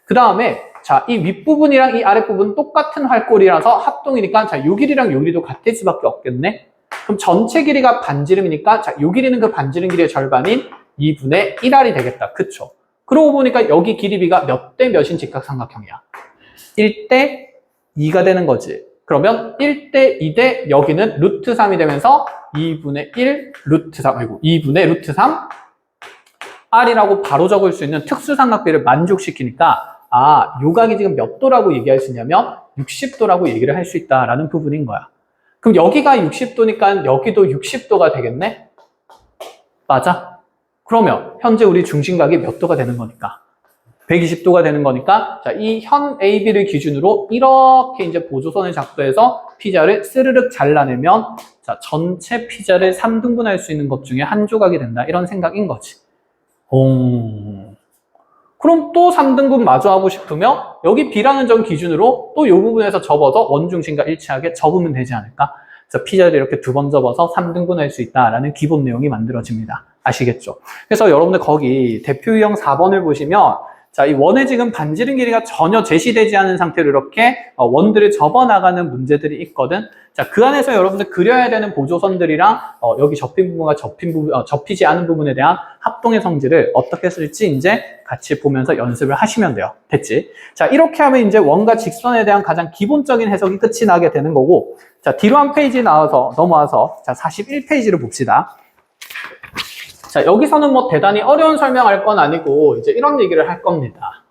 그 다음에 자, 이 윗부분이랑 이 아랫부분 똑같은 활골이라서 합동이니까 자, 요 길이랑 요 길이도 같을 수밖에 없겠네? 그럼 전체 길이가 반지름이니까 자, 요 길이는 그 반지름 길이의 절반인 2분의 1R이 되겠다. 그쵸? 그러고 보니까 여기 길이비가 몇 대 몇인 직각삼각형이야? 1대 2가 되는 거지. 그러면 1대 2대 여기는 루트 3이 되면서 2분의 1 루트 3, 아이고 2분의 루트 3 R이라고 바로 적을 수 있는 특수삼각비를 만족시키니까 아, 요각이 지금 몇 도라고 얘기할 수 있냐면 60도라고 얘기를 할 수 있다라는 부분인 거야. 그럼 여기가 60도니까 여기도 60도가 되겠네? 맞아? 그러면 현재 우리 중심각이 몇 도가 되는 거니까? 120도가 되는 거니까 자, 이 현 AB를 기준으로 이렇게 이제 보조선을 작도해서 피자를 스르륵 잘라내면 자, 전체 피자를 3등분할 수 있는 것 중에 한 조각이 된다. 이런 생각인 거지. 그럼 또 3등분 마저 하고 싶으면 여기 B라는 점 기준으로 또 이 부분에서 접어서 원중심과 일치하게 접으면 되지 않을까? 그래서 피자를 이렇게 두 번 접어서 3등분할 수 있다라는 기본 내용이 만들어집니다. 아시겠죠? 그래서 여러분들 거기 대표 유형 4번을 보시면 자, 이 원의 지금 반지름 길이가 전혀 제시되지 않은 상태로 이렇게 원들을 접어나가는 문제들이 있거든. 자, 그 안에서 여러분들 그려야 되는 보조선들이랑 여기 접힌 부분과 접히지 않은 부분에 대한 합동의 성질을 어떻게 쓸지 이제 같이 보면서 연습을 하시면 돼요. 됐지? 자, 이렇게 하면 이제 원과 직선에 대한 가장 기본적인 해석이 끝이 나게 되는 거고, 자, 뒤로 한 페이지 넘어와서 자, 41페이지를 봅시다. 자, 여기서는 뭐 대단히 어려운 설명할 건 아니고 이제 이런 얘기를 할 겁니다.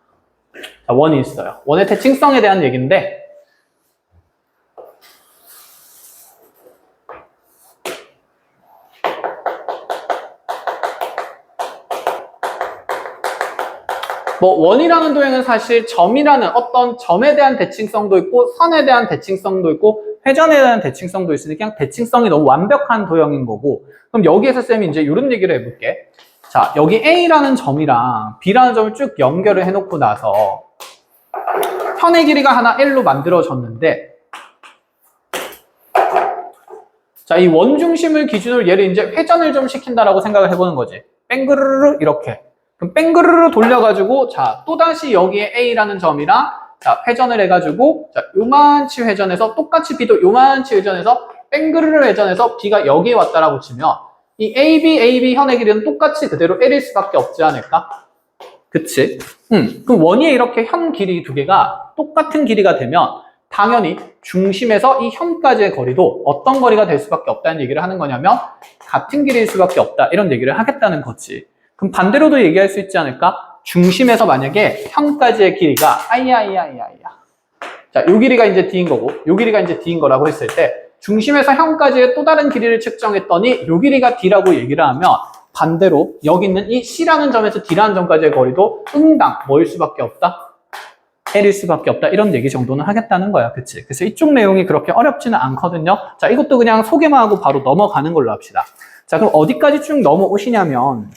자, 원이 있어요. 원의 대칭성에 대한 얘기인데 뭐 원이라는 도형은 사실 점이라는 어떤 점에 대한 대칭성도 있고 선에 대한 대칭성도 있고 회전에 대한 대칭성도 있으니까 그냥 대칭성이 너무 완벽한 도형인 거고, 그럼 여기에서 쌤이 이제 이런 얘기를 해볼게. 자, 여기 A라는 점이랑 B라는 점을 쭉 연결을 해놓고 나서 현의 길이가 하나 L로 만들어졌는데, 자, 이 원중심을 기준으로 얘를 이제 회전을 좀 시킨다라고 생각을 해보는 거지. 뺑그르르 이렇게. 그럼 뺑그르르 돌려가지고 자, 또다시 여기에 A라는 점이랑 자, 회전을 해가지고 자, 요만치 회전해서 똑같이 B도 요만치 회전해서 뺑그르르 회전해서 B가 여기에 왔다라고 치면 이 AB 현의 길이는 똑같이 그대로 L일 수밖에 없지 않을까? 그치? 그럼 원위에 이렇게 현 길이 두 개가 똑같은 길이가 되면 당연히 중심에서 이 현까지의 거리도 어떤 거리가 될 수밖에 없다는 얘기를 하는 거냐면 같은 길이일 수밖에 없다. 이런 얘기를 하겠다는 거지. 그럼 반대로도 얘기할 수 있지 않을까? 중심에서 만약에 현까지의 길이가 자, 요 길이가 이제 D인 거고 요 길이가 이제 D인 거라고 했을 때 중심에서 현까지의 또 다른 길이를 측정했더니 요 길이가 D라고 얘기를 하면 반대로 여기 있는 이 C라는 점에서 D라는 점까지의 거리도 응당 뭐일 수밖에 없다? L일 수밖에 없다. 이런 얘기 정도는 하겠다는 거야. 그치? 그래서 이쪽 내용이 그렇게 어렵지는 않거든요. 자, 이것도 그냥 소개만 하고 바로 넘어가는 걸로 합시다. 자, 그럼 어디까지 쭉 넘어오시냐면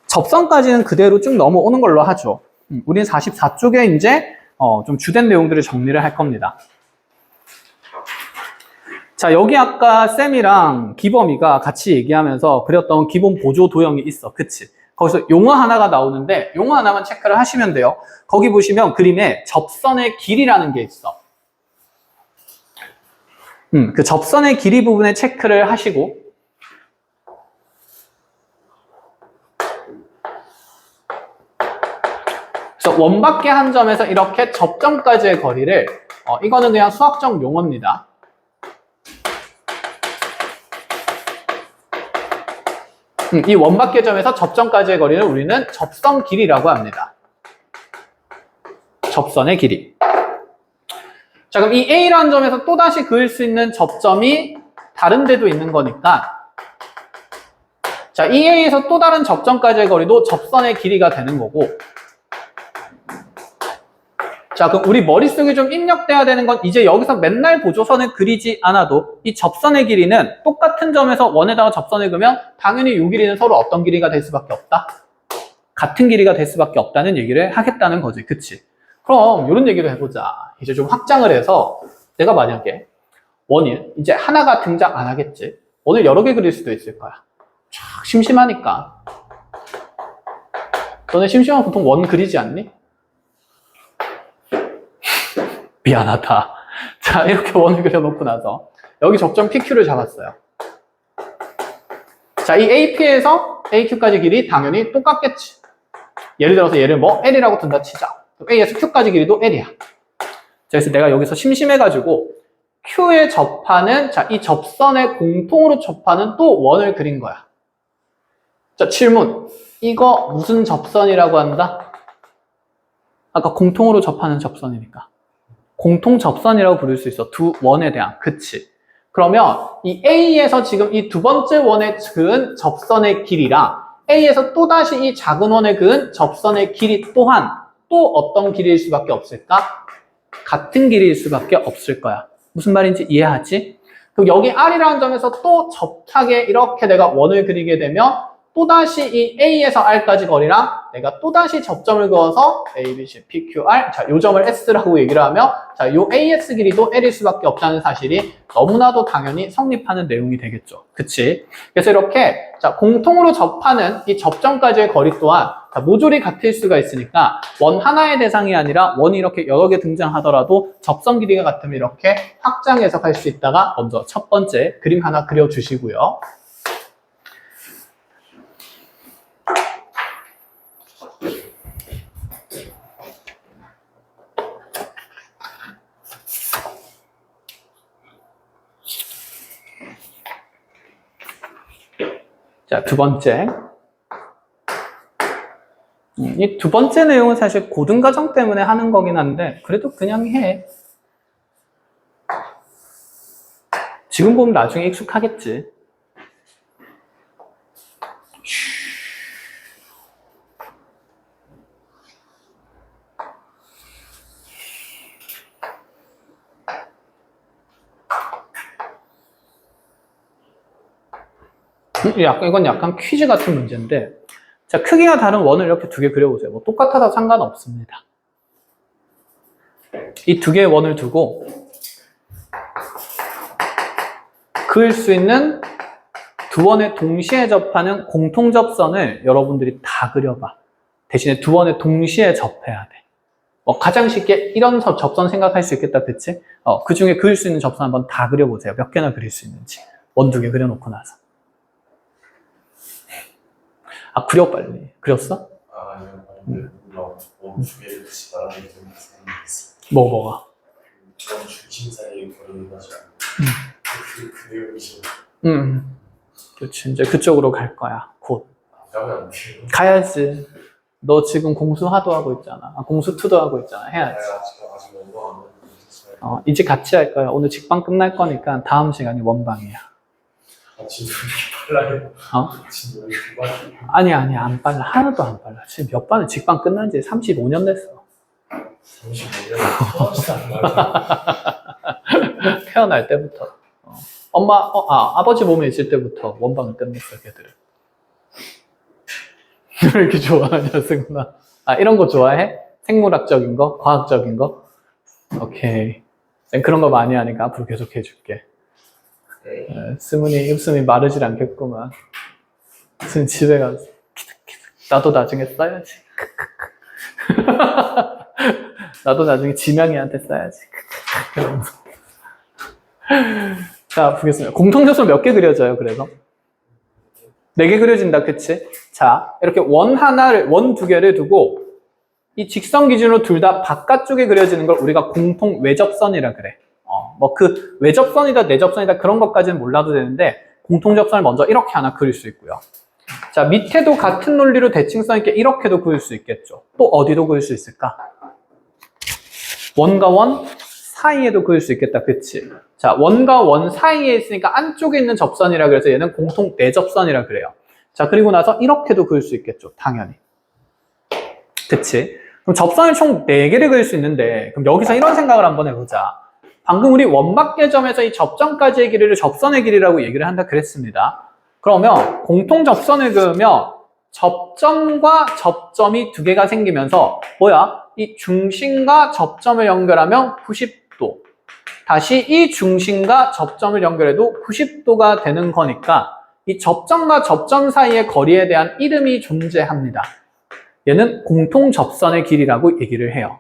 접선까지는 그대로 쭉 넘어오는 걸로 하죠. 우린 44쪽에 이제 좀 주된 내용들을 정리를 할 겁니다. 자, 여기 아까 쌤이랑 기범이가 같이 얘기하면서 그렸던 기본 보조 도형이 있어. 그치? 거기서 용어 하나가 나오는데 용어 하나만 체크를 하시면 돼요. 거기 보시면 그림에 접선의 길이라는 게 있어. 그 접선의 길이 부분에 체크를 하시고 그래서 원밖에 한 점에서 이렇게 접점까지의 거리를 이거는 그냥 수학적 용어입니다. 이 원밖의 점에서 접점까지의 거리를 우리는 접선 길이라고 합니다. 접선의 길이. 자, 그럼 이 A라는 점에서 또다시 그을 수 있는 접점이 다른 데도 있는 거니까 자, 이 A에서 또 다른 접점까지의 거리도 접선의 길이가 되는 거고, 자, 그럼 우리 머릿속에 좀 입력돼야 되는 건 이제 여기서 맨날 보조선을 그리지 않아도 이 접선의 길이는 똑같은 점에서 원에다가 접선을 그으면 당연히 이 길이는 서로 어떤 길이가 될 수밖에 없다? 같은 길이가 될 수밖에 없다는 얘기를 하겠다는 거지. 그치? 그럼 이런 얘기를 해보자. 이제 좀 확장을 해서 내가 만약에 원이 이제 하나가 등장 안 하겠지? 원을 여러 개 그릴 수도 있을 거야. 쫙 심심하니까. 너네 심심하면 보통 원 그리지 않니? 미안하다. 자, 이렇게 원을 그려놓고 나서 여기 접점 PQ를 잡았어요. 자, 이 AP에서 AQ까지 길이 당연히 똑같겠지. 예를 들어서 얘를 뭐 L이라고 둔다 치자. A에서 Q까지 길이도 L이야. 자, 그래서 내가 여기서 심심해가지고 Q에 접하는 자, 이 접선에 공통으로 접하는 또 원을 그린 거야. 자, 질문. 이거 무슨 접선이라고 한다? 아까 공통으로 접하는 접선이니까. 공통 접선이라고 부를 수 있어. 두 원에 대한. 그치? 그러면 이 A에서 지금 이 두 번째 원에 그은 접선의 길이랑 A에서 또다시 이 작은 원에 그은 접선의 길이 또한 또 어떤 길이일 수밖에 없을까? 같은 길이일 수밖에 없을 거야. 무슨 말인지 이해하지? 그럼 여기 R이라는 점에서 또 접하게 이렇게 내가 원을 그리게 되면 또다시 이 A에서 R까지 거리랑 내가 또다시 접점을 그어서 A, B, C, P, Q, R 자, 요 점을 S라고 얘기를 하면 자, 요 AS 길이도 L일 수밖에 없다는 사실이 너무나도 당연히 성립하는 내용이 되겠죠. 그치? 그래서 이렇게 자, 공통으로 접하는 이 접점까지의 거리 또한 자, 모조리 같을 수가 있으니까 원 하나의 대상이 아니라 원이 이렇게 여러 개 등장하더라도 접선 길이가 같으면 이렇게 확장 해석할 수 있다가 먼저 첫 번째 그림 하나 그려주시고요. 자, 두 번째. 이 두 번째 내용은 사실 고등과정 때문에 하는 거긴 한데, 그래도 그냥 해. 지금 보면 나중에 익숙하겠지. 이건 약간 퀴즈 같은 문제인데, 자, 크기가 다른 원을 이렇게 두 개 그려보세요. 뭐 똑같아도 상관없습니다. 이 두 개의 원을 두고 그을 수 있는 두 원에 동시에 접하는 공통접선을 여러분들이 다 그려봐. 대신에 두 원에 동시에 접해야 돼. 가장 쉽게 이런 접선 생각할 수 있겠다, 그치? 그 중에 그릴 수 있는 접선 한번 다 그려보세요. 몇 개나 그릴 수 있는지. 원 두 개 그려놓고 나서. 아, 그려 빨리. 그렸어? 아니요. 두 개를 같이 말하는 게 좀 이상했어요. 뭐가? 원 중심 사이에 거리를 가지고 그 내용이 그렇지. 이제 그쪽으로 갈 거야. 곧. 가면 안 돼요. 가야지. 너 지금 공수 하도 하고 있잖아. 공수 투도 하고 있잖아. 해야지. 아직 원방 안 했어요. 이제 같이 할 거야. 오늘 직방 끝날 거니까 다음 시간이 원방이야. 진짜 왜 이렇게 빨라요? 진짜 왜 이렇게 빨라요? 아니야. 안 빨라. 하나도 안 빨라. 지금 몇 번을 직방 끝난 지 35년 됐어. 35년 처음부터 안 나요. 태어날 때부터. 아버지 몸에 있을 때부터 원방을 끝냈어, 걔들은. 왜 이렇게 좋아하냐, 승훈아? 이런 거 좋아해? 생물학적인 거? 과학적인 거? 오케이. 그런 거 많이 하니까 앞으로 계속 해줄게. 승훈이 입숨이 마르질 않겠구만. 승훈 집에 가서 나도 나중에 써야지. 나도 나중에 지명이한테 써야지. 자, 보겠습니다. 공통접선 몇 개 그려져요, 그래서? 4개 그려진다, 그치? 자, 이렇게 원 두 개를 두고 이 직선 기준으로 둘 다 바깥쪽에 그려지는 걸 우리가 공통 외접선이라 그래. 그 외접선이다, 내접선이다 그런 것까지는 몰라도 되는데 공통접선을 먼저 이렇게 하나 그릴 수 있고요. 자, 밑에도 같은 논리로 대칭성 있게 이렇게도 그릴 수 있겠죠. 또 어디도 그릴 수 있을까? 원과 원 사이에도 그릴 수 있겠다, 그치? 자, 원과 원 사이에 있으니까 안쪽에 있는 접선이라 그래서 얘는 공통 내접선이라 그래요. 자, 그리고 나서 이렇게도 그릴 수 있겠죠, 당연히. 그치? 그럼 접선을 총 4개를 그릴 수 있는데 그럼 여기서 이런 생각을 한번 해보자. 방금 우리 원박계점에서 이 접점까지의 길이를 접선의 길이라고 얘기를 한다 그랬습니다. 그러면 공통 접선을 그으면 접점과 접점이 2개가 생기면서 이 중심과 접점을 연결하면 90도. 다시 이 중심과 접점을 연결해도 90도가 되는 거니까 이 접점과 접점 사이의 거리에 대한 이름이 존재합니다. 얘는 공통 접선의 길이라고 얘기를 해요.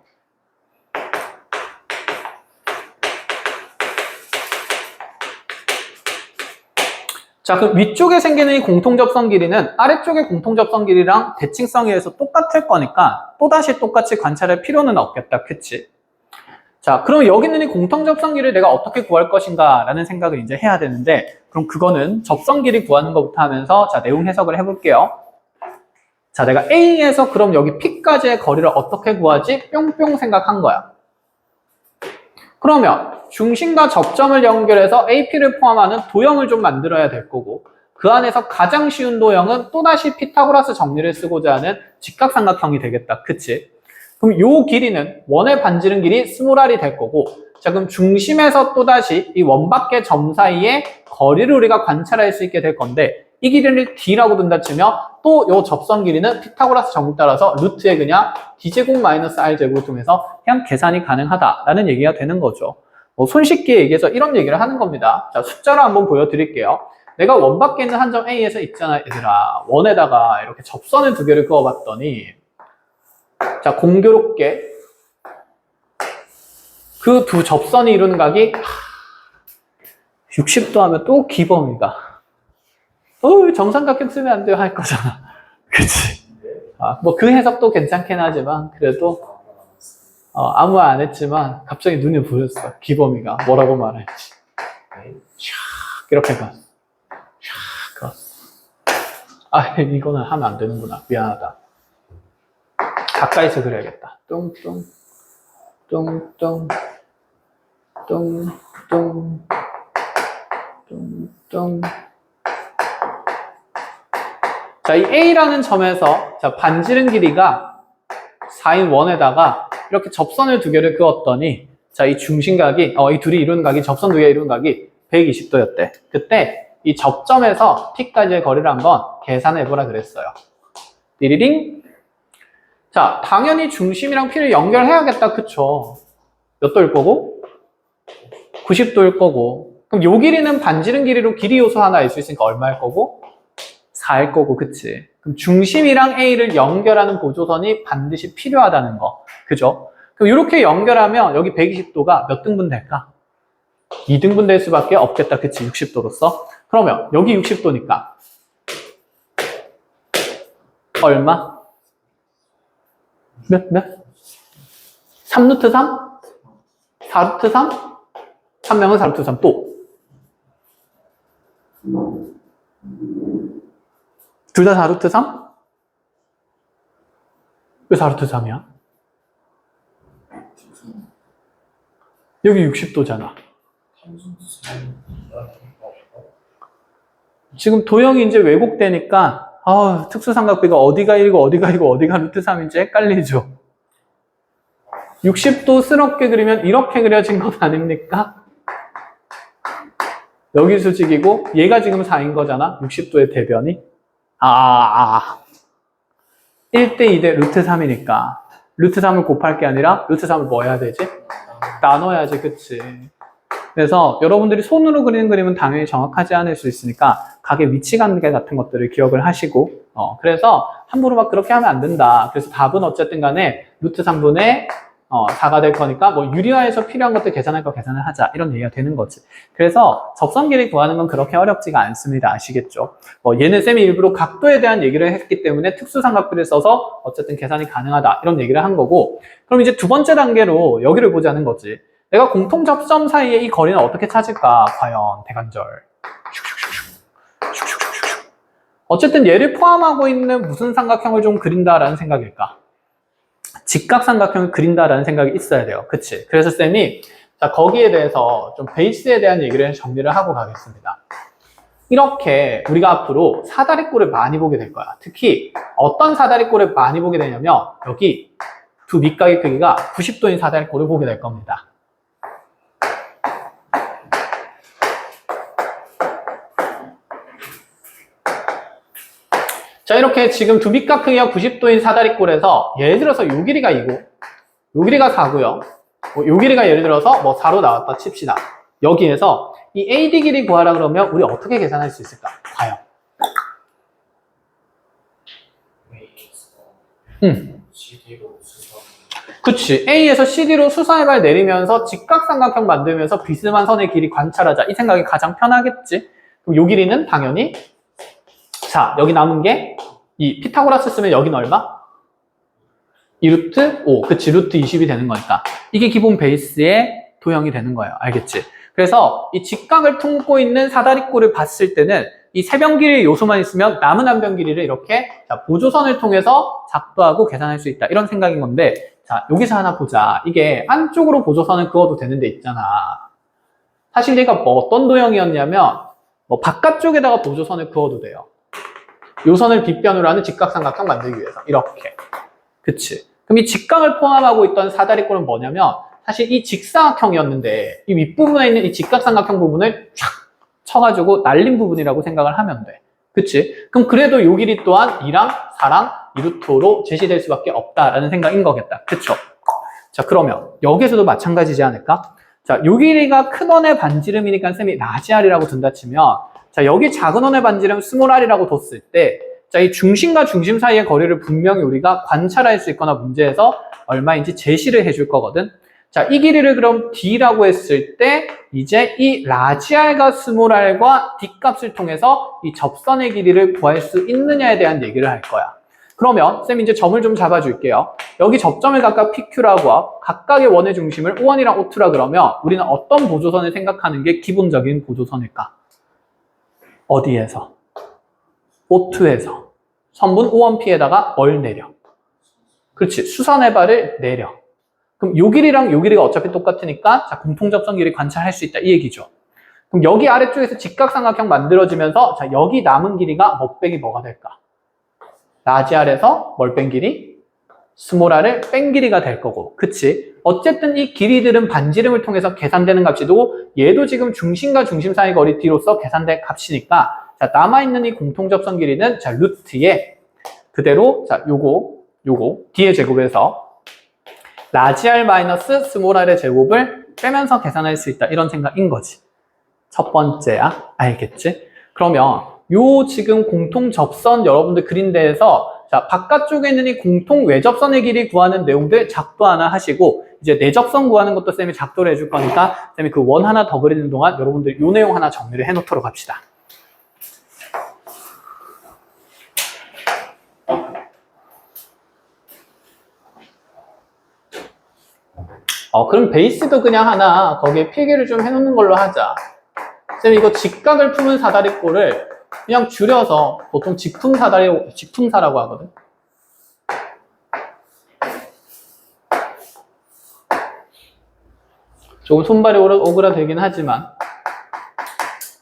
자, 그럼 위쪽에 생기는 이 공통접선 길이는 아래쪽의 공통접선 길이랑 대칭성에 의해서 똑같을 거니까 또다시 똑같이 관찰할 필요는 없겠다, 그치? 자, 그럼 여기 있는 이 공통접선 길이를 내가 어떻게 구할 것인가 라는 생각을 이제 해야 되는데 그럼 그거는 접선 길이 구하는 것부터 하면서 자, 내용 해석을 해볼게요. 자, 내가 A에서 그럼 여기 P까지의 거리를 어떻게 구하지? 뿅뿅 생각한 거야. 그러면 중심과 접점을 연결해서 AP를 포함하는 도형을 좀 만들어야 될 거고 그 안에서 가장 쉬운 도형은 또다시 피타고라스 정리를 쓰고자 하는 직각삼각형이 되겠다. 그치? 그럼 요 길이는 원의 반지름 길이 스몰r이 될 거고 자 그럼 중심에서 또다시 이 원 밖의 점 사이의 거리를 우리가 관찰할 수 있게 될 건데 이 길이를 d라고 둔다 치면 또 요 접선 길이는 피타고라스 정리 따라서 루트에 그냥 d제곱 마이너스 r제곱을 통해서 그냥 계산이 가능하다라는 얘기가 되는 거죠. 손쉽게 얘기해서 이런 얘기를 하는 겁니다. 자 숫자로 한번 보여드릴게요. 내가 원 밖에 있는 한 점 A에서 있잖아 얘들아. 원에다가 이렇게 접선을 두 개를 그어봤더니 자 공교롭게 그 두 접선이 이루는 각이 60도 하면 또 기범이다. 정삼각형 쓰면 안 돼요 할 거잖아. 그치? 뭐 그 해석도 괜찮긴 하지만 그래도 아무 말 안 했지만 갑자기 눈에 보였어. 기범이가 뭐라고 말할지. 샥 이렇게 갔어. 샥 갔어. 이거는 하면 안 되는구나. 미안하다. 가까이서 그려야겠다. 뚱뚱 뚱뚱 뚱뚱 뚱뚱. 자, 이 A라는 점에서 자, 반지름 길이가 4인 원에다가 이렇게 접선을 두 개를 그었더니 자, 이 중심각이 이 둘이 이루는 각이 접선 두 개 이루는 각이 120도였대. 그때 이 접점에서 P까지의 거리를 한번 계산해 보라 그랬어요. 띠리링. 자, 당연히 중심이랑 P를 연결해야겠다. 그쵸? 몇 도일 거고? 90도일 거고. 그럼 요 길이는 반지름 길이로 길이 요소 하나 알 수 있으니까 얼마일 거고? 4일 거고, 그치? 그럼 중심이랑 A를 연결하는 보조선이 반드시 필요하다는 거. 그죠? 그럼 이렇게 연결하면 여기 120도가 몇 등분 될까? 2등분 될 수밖에 없겠다. 그치? 60도로서. 그러면 여기 60도니까 얼마? 몇? 3루트 3? 4루트 3? 한 명은 4루트 3 또. 둘 다 4루트 3? 왜 4루트 3이야? 여기 60도잖아. 지금 도형이 이제 왜곡되니까 특수삼각비가 어디가 1이고 어디가 2고 어디가 루트 3인지 헷갈리죠. 60도스럽게 그리면 이렇게 그려진 것 아닙니까? 여기 수직이고 얘가 지금 4인 거잖아. 60도의 대변이. 1대 2대 루트 3이니까 루트 3을 곱할 게 아니라 루트 3을 뭐 해야 되지? 나눠야지. 그치? 그래서 여러분들이 손으로 그리는 그림은 당연히 정확하지 않을 수 있으니까 각의 위치 관계 같은 것들을 기억을 하시고 그래서 함부로 막 그렇게 하면 안 된다. 그래서 답은 어쨌든 간에 루트 3분의 4가 될 거니까 뭐 유리화해서 필요한 것들 계산할 거 계산을 하자 이런 얘기가 되는 거지. 그래서 접선 길이 구하는 건 그렇게 어렵지가 않습니다. 아시겠죠? 얘는 쌤이 일부러 각도에 대한 얘기를 했기 때문에 특수삼각비를 써서 어쨌든 계산이 가능하다 이런 얘기를 한 거고 그럼 이제 두 번째 단계로 여기를 보자는 거지. 내가 공통 접점 사이에 이 거리는 어떻게 찾을까? 과연 대관절. 어쨌든 얘를 포함하고 있는 무슨 삼각형을 좀 그린다라는 생각일까? 직각삼각형을 그린다라는 생각이 있어야 돼요. 그치? 그래서 쌤이 자 거기에 대해서 좀 베이스에 대한 얘기를 정리를 하고 가겠습니다. 이렇게 우리가 앞으로 사다리꼴을 많이 보게 될 거야. 특히 어떤 사다리꼴을 많이 보게 되냐면 여기 두 밑각의 크기가 90도인 사다리꼴을 보게 될 겁니다. 자 이렇게 지금 두 밑각 크기가 90도인 사다리꼴에서 예를 들어서 요 길이가 2고 요 길이가 4고요. 요 길이가 예를 들어서 뭐 4로 나왔다 칩시다. 여기에서 이 AD 길이 구하라 그러면 우리 어떻게 계산할 수 있을까? 과연? 그치. A에서 CD로 수사해발 내리면서 직각삼각형 만들면서 비스만 선의 길이 관찰하자. 이 생각이 가장 편하겠지. 그럼 요 길이는 당연히 자, 여기 남은 게, 이 피타고라스 쓰면 여기는 얼마? 2루트 5. 그치, 루트 20이 되는 거니까. 이게 기본 베이스의 도형이 되는 거예요. 알겠지? 그래서 이 직각을 품고 있는 사다리꼴을 봤을 때는 이 세 변 길이의 요소만 있으면 남은 한 변 길이를 이렇게 자, 보조선을 통해서 작도하고 계산할 수 있다. 이런 생각인 건데, 자, 여기서 하나 보자. 이게 안쪽으로 보조선을 그어도 되는 데 있잖아. 사실 얘가 뭐 어떤 도형이었냐면 뭐 바깥쪽에다가 보조선을 그어도 돼요. 요 선을 빗변으로 하는 직각삼각형 만들기 위해서 이렇게. 그치? 그럼 이 직각을 포함하고 있던 사다리꼴은 뭐냐면 사실 이 직사각형이었는데 이 윗부분에 있는 이 직각삼각형 부분을 촥 쳐가지고 날린 부분이라고 생각을 하면 돼. 그치? 그럼 그래도 요 길이 또한 2랑 4랑 2루트로 제시될 수밖에 없다라는 생각인 거겠다. 그쵸? 자, 그러면 여기서도 마찬가지지 않을까? 자, 요 길이가 큰 원의 반지름이니까 쌤이 라지 R이라고 둔다 치면 자, 여기 작은 원의 반지름 스몰 R이라고 뒀을 때 자, 이 중심과 중심 사이의 거리를 분명히 우리가 관찰할 수 있거나 문제에서 얼마인지 제시를 해줄 거거든. 자, 이 길이를 그럼 D라고 했을 때 이제 이 라지 R과 스몰 R과 D 값을 통해서 이 접선의 길이를 구할 수 있느냐에 대한 얘기를 할 거야. 그러면 쌤 이제 점을 좀 잡아줄게요. 여기 접점을 각각 PQ라고 하고 각각의 원의 중심을 O1이랑 O2라 그러면 우리는 어떤 보조선을 생각하는 게 기본적인 보조선일까? 어디에서? O2에서. 선분 O1P에다가 뭘 내려? 그렇지. 수선의 발을 내려. 그럼 요 길이랑 요 길이가 어차피 똑같으니까 자, 공통접선 길이 관찰할 수 있다. 이 얘기죠. 그럼 여기 아래쪽에서 직각삼각형 만들어지면서 자, 여기 남은 길이가 뭐 빼기 뭐가 될까? 라지 R에서 뭘 뺀 길이? 스몰 R을 뺀 길이가 될 거고. 그치? 어쨌든 이 길이들은 반지름을 통해서 계산되는 값이고 얘도 지금 중심과 중심 사이 거리 D로서 계산될 값이니까 자, 남아있는 이 공통접선 길이는 자, 루트에 그대로 자, 요거 D의 제곱에서 라지 R 마이너스 스몰 R의 제곱을 빼면서 계산할 수 있다. 이런 생각인 거지. 첫 번째야. 알겠지? 그러면 요 지금 공통 접선 여러분들 그린 데에서 자, 바깥쪽에 있는 이 공통 외접선의 길이 구하는 내용들 작도 하나 하시고 이제 내접선 구하는 것도 쌤이 작도를 해줄 거니까 쌤이 그 원 하나 더 그리는 동안 여러분들 요 내용 하나 정리를 해 놓도록 합시다. 그럼 베이스도 그냥 하나 거기에 필기를 좀 해놓는 걸로 하자. 쌤 이거 직각을 푸는 사다리꼴을 그냥 줄여서 보통 직품사라고 하거든. 조금 손발이 오그라들긴 하지만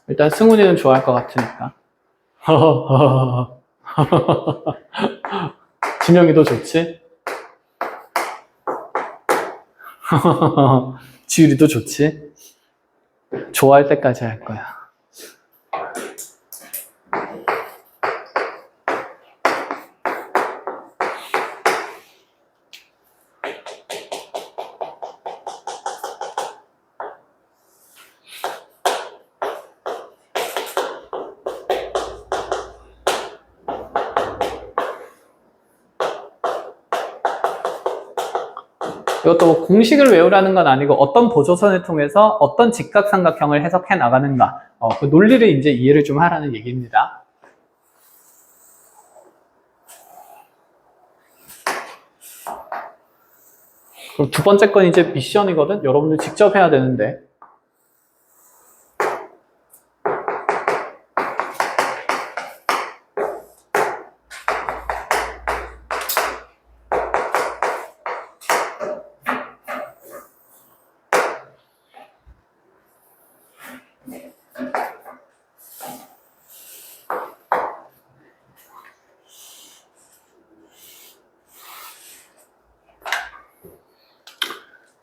일단 승훈이는 좋아할 것 같으니까. 진영이도 좋지? 지율이도 좋지? 좋아할 때까지 할 거야. 이것도 뭐 공식을 외우라는 건 아니고 어떤 보조선을 통해서 어떤 직각삼각형을 해석해 나가는가 그 논리를 이제 이해를 좀 하라는 얘기입니다. 그럼 두 번째 건 이제 미션이거든. 여러분들 직접 해야 되는데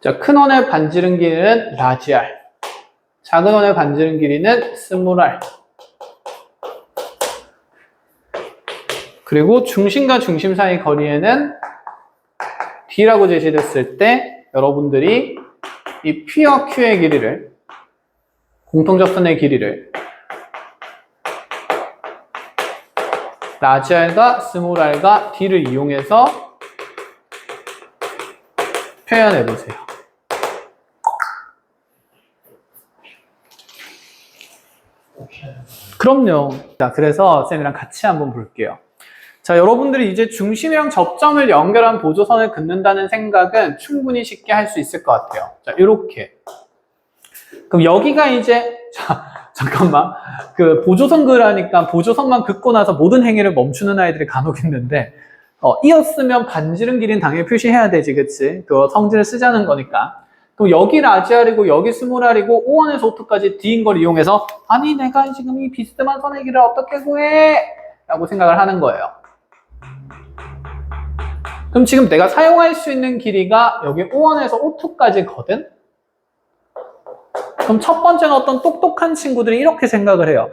자, 큰 원의 반지름 길이는 라지 R, 작은 원의 반지름 길이는 스몰 R. 그리고 중심과 중심 사이 거리에는 D라고 제시됐을 때 여러분들이 이 P와 Q의 길이를 공통접선의 길이를 라지 R과 스몰 R과 D를 이용해서 표현해 보세요. 그럼요. 자, 그래서 쌤이랑 같이 한번 볼게요. 자, 여러분들이 이제 중심이랑 접점을 연결한 보조선을 긋는다는 생각은 충분히 쉽게 할 수 있을 것 같아요. 자, 요렇게. 그럼 여기가 이제, 자, 잠깐만. 그 보조선 그으라니까 보조선만 긋고 나서 모든 행위를 멈추는 아이들이 간혹 있는데, 이었으면 반지름 길이는 당연히 표시해야 되지, 그치? 그 성질을 쓰자는 거니까. 그럼 여기 라지알이고 여기 스몰알이고 O1에서 O2까지 D인 걸 이용해서 아니 내가 지금 이 비스듬한 선의 길이를 어떻게 구해? 라고 생각을 하는 거예요. 그럼 지금 내가 사용할 수 있는 길이가 여기 O1에서 O2까지거든? 그럼 첫 번째는 어떤 똑똑한 친구들이 이렇게 생각을 해요.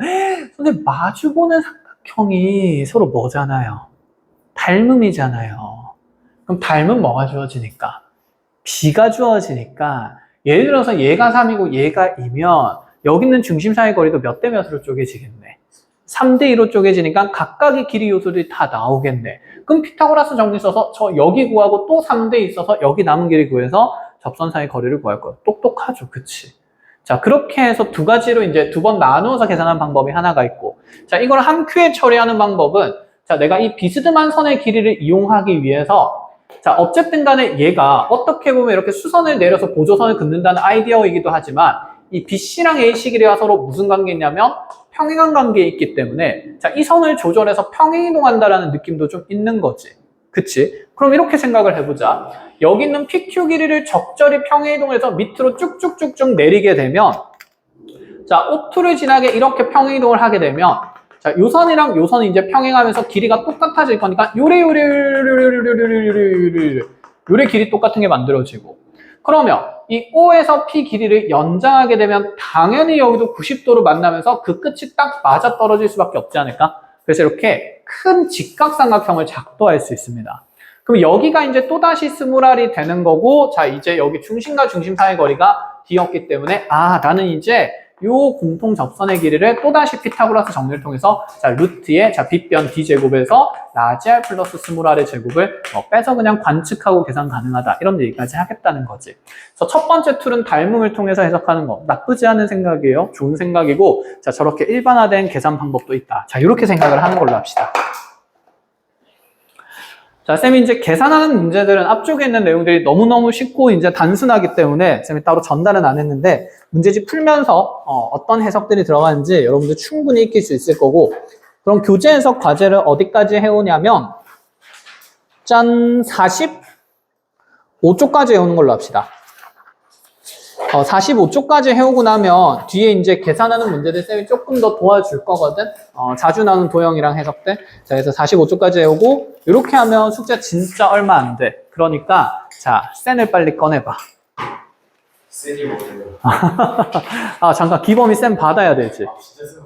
선생님, 마주보는 삼각형이 서로 뭐잖아요? 닮음이잖아요. 그럼 닮음 뭐가 주어지니까? B가 주어지니까 예를 들어서 얘가 3이고 얘가 2면 여기 있는 중심 사이 거리도 몇 대 몇으로 쪼개지겠네. 3대 2로 쪼개지니까 각각의 길이 요소들이 다 나오겠네. 그럼 피타고라스 정리 써서 저 여기 구하고 또 3대 있어서 여기 남은 길이 구해서 접선 사이 거리를 구할 거예요. 똑똑하죠, 그치? 자, 그렇게 해서 두 가지로 이제 두 번 나누어서 계산하는 방법이 하나가 있고, 자, 이걸 한 큐에 처리하는 방법은, 자, 내가 이 비스듬한 선의 길이를 이용하기 위해서, 자, 어쨌든 간에 얘가 어떻게 보면 이렇게 수선을 내려서 보조선을 긋는다는 아이디어이기도 하지만, 이 BC랑 AC 길이가 서로 무슨 관계냐면 평행한 관계에 있기 때문에, 자, 이 선을 조절해서 평행이동한다라는 느낌도 좀 있는 거지. 그치? 그럼 이렇게 생각을 해보자. 여기 있는 PQ 길이를 적절히 평행이동해서 밑으로 쭉쭉쭉쭉 내리게 되면, 자, O2를 지나게 이렇게 평행이동을 하게 되면, 자, 요 선이랑 요 선이 이제 평행하면서 길이가 똑같아질 거니까 요래 길이 똑같은 게 만들어지고, 그러면 이 O에서 P 길이를 연장하게 되면 당연히 여기도 90도로 만나면서 그 끝이 딱 맞아 떨어질 수밖에 없지 않을까? 그래서 이렇게 큰 직각삼각형을 작도할 수 있습니다. 그럼 여기가 이제 또다시 스몰알이 되는 거고, 자, 이제 여기 중심과 중심 사이 거리가 D였기 때문에, 아, 나는 이제 요 공통 접선의 길이를 또다시 피타고라스 정리를 통해서, 자, 루트에, 자, 빗변 D제곱에서 라지알 플러스 스몰알의 제곱을 빼서 그냥 관측하고 계산 가능하다. 이런 얘기까지 하겠다는 거지. 그래서 첫 번째 툴은 닮음을 통해서 해석하는 거. 나쁘지 않은 생각이에요. 좋은 생각이고, 자, 저렇게 일반화된 계산 방법도 있다. 자, 이렇게 생각을 하는 걸로 합시다. 자, 쌤이 이제 계산하는 문제들은 앞쪽에 있는 내용들이 너무너무 쉽고 이제 단순하기 때문에 쌤이 따로 전달은 안 했는데 문제집 풀면서 어떤 해석들이 들어가는지 여러분들 충분히 익힐 수 있을 거고, 그럼 교재 해석 과제를 어디까지 해오냐면 짠 45쪽까지 해오는 걸로 합시다. 45쪽까지 해오고 나면 뒤에 이제 계산하는 문제들 쌤이 조금 더 도와줄 거거든. 자주 나오는 도형이랑 해석들. 자, 그래서 45쪽까지 해오고 이렇게 하면 숙제 진짜 얼마 안 돼. 그러니까 자, 쌤을 빨리 꺼내봐. 쌤이 뭐예요? 아, 잠깐 기범이 쌤 받아야 되지. 진짜 쌤.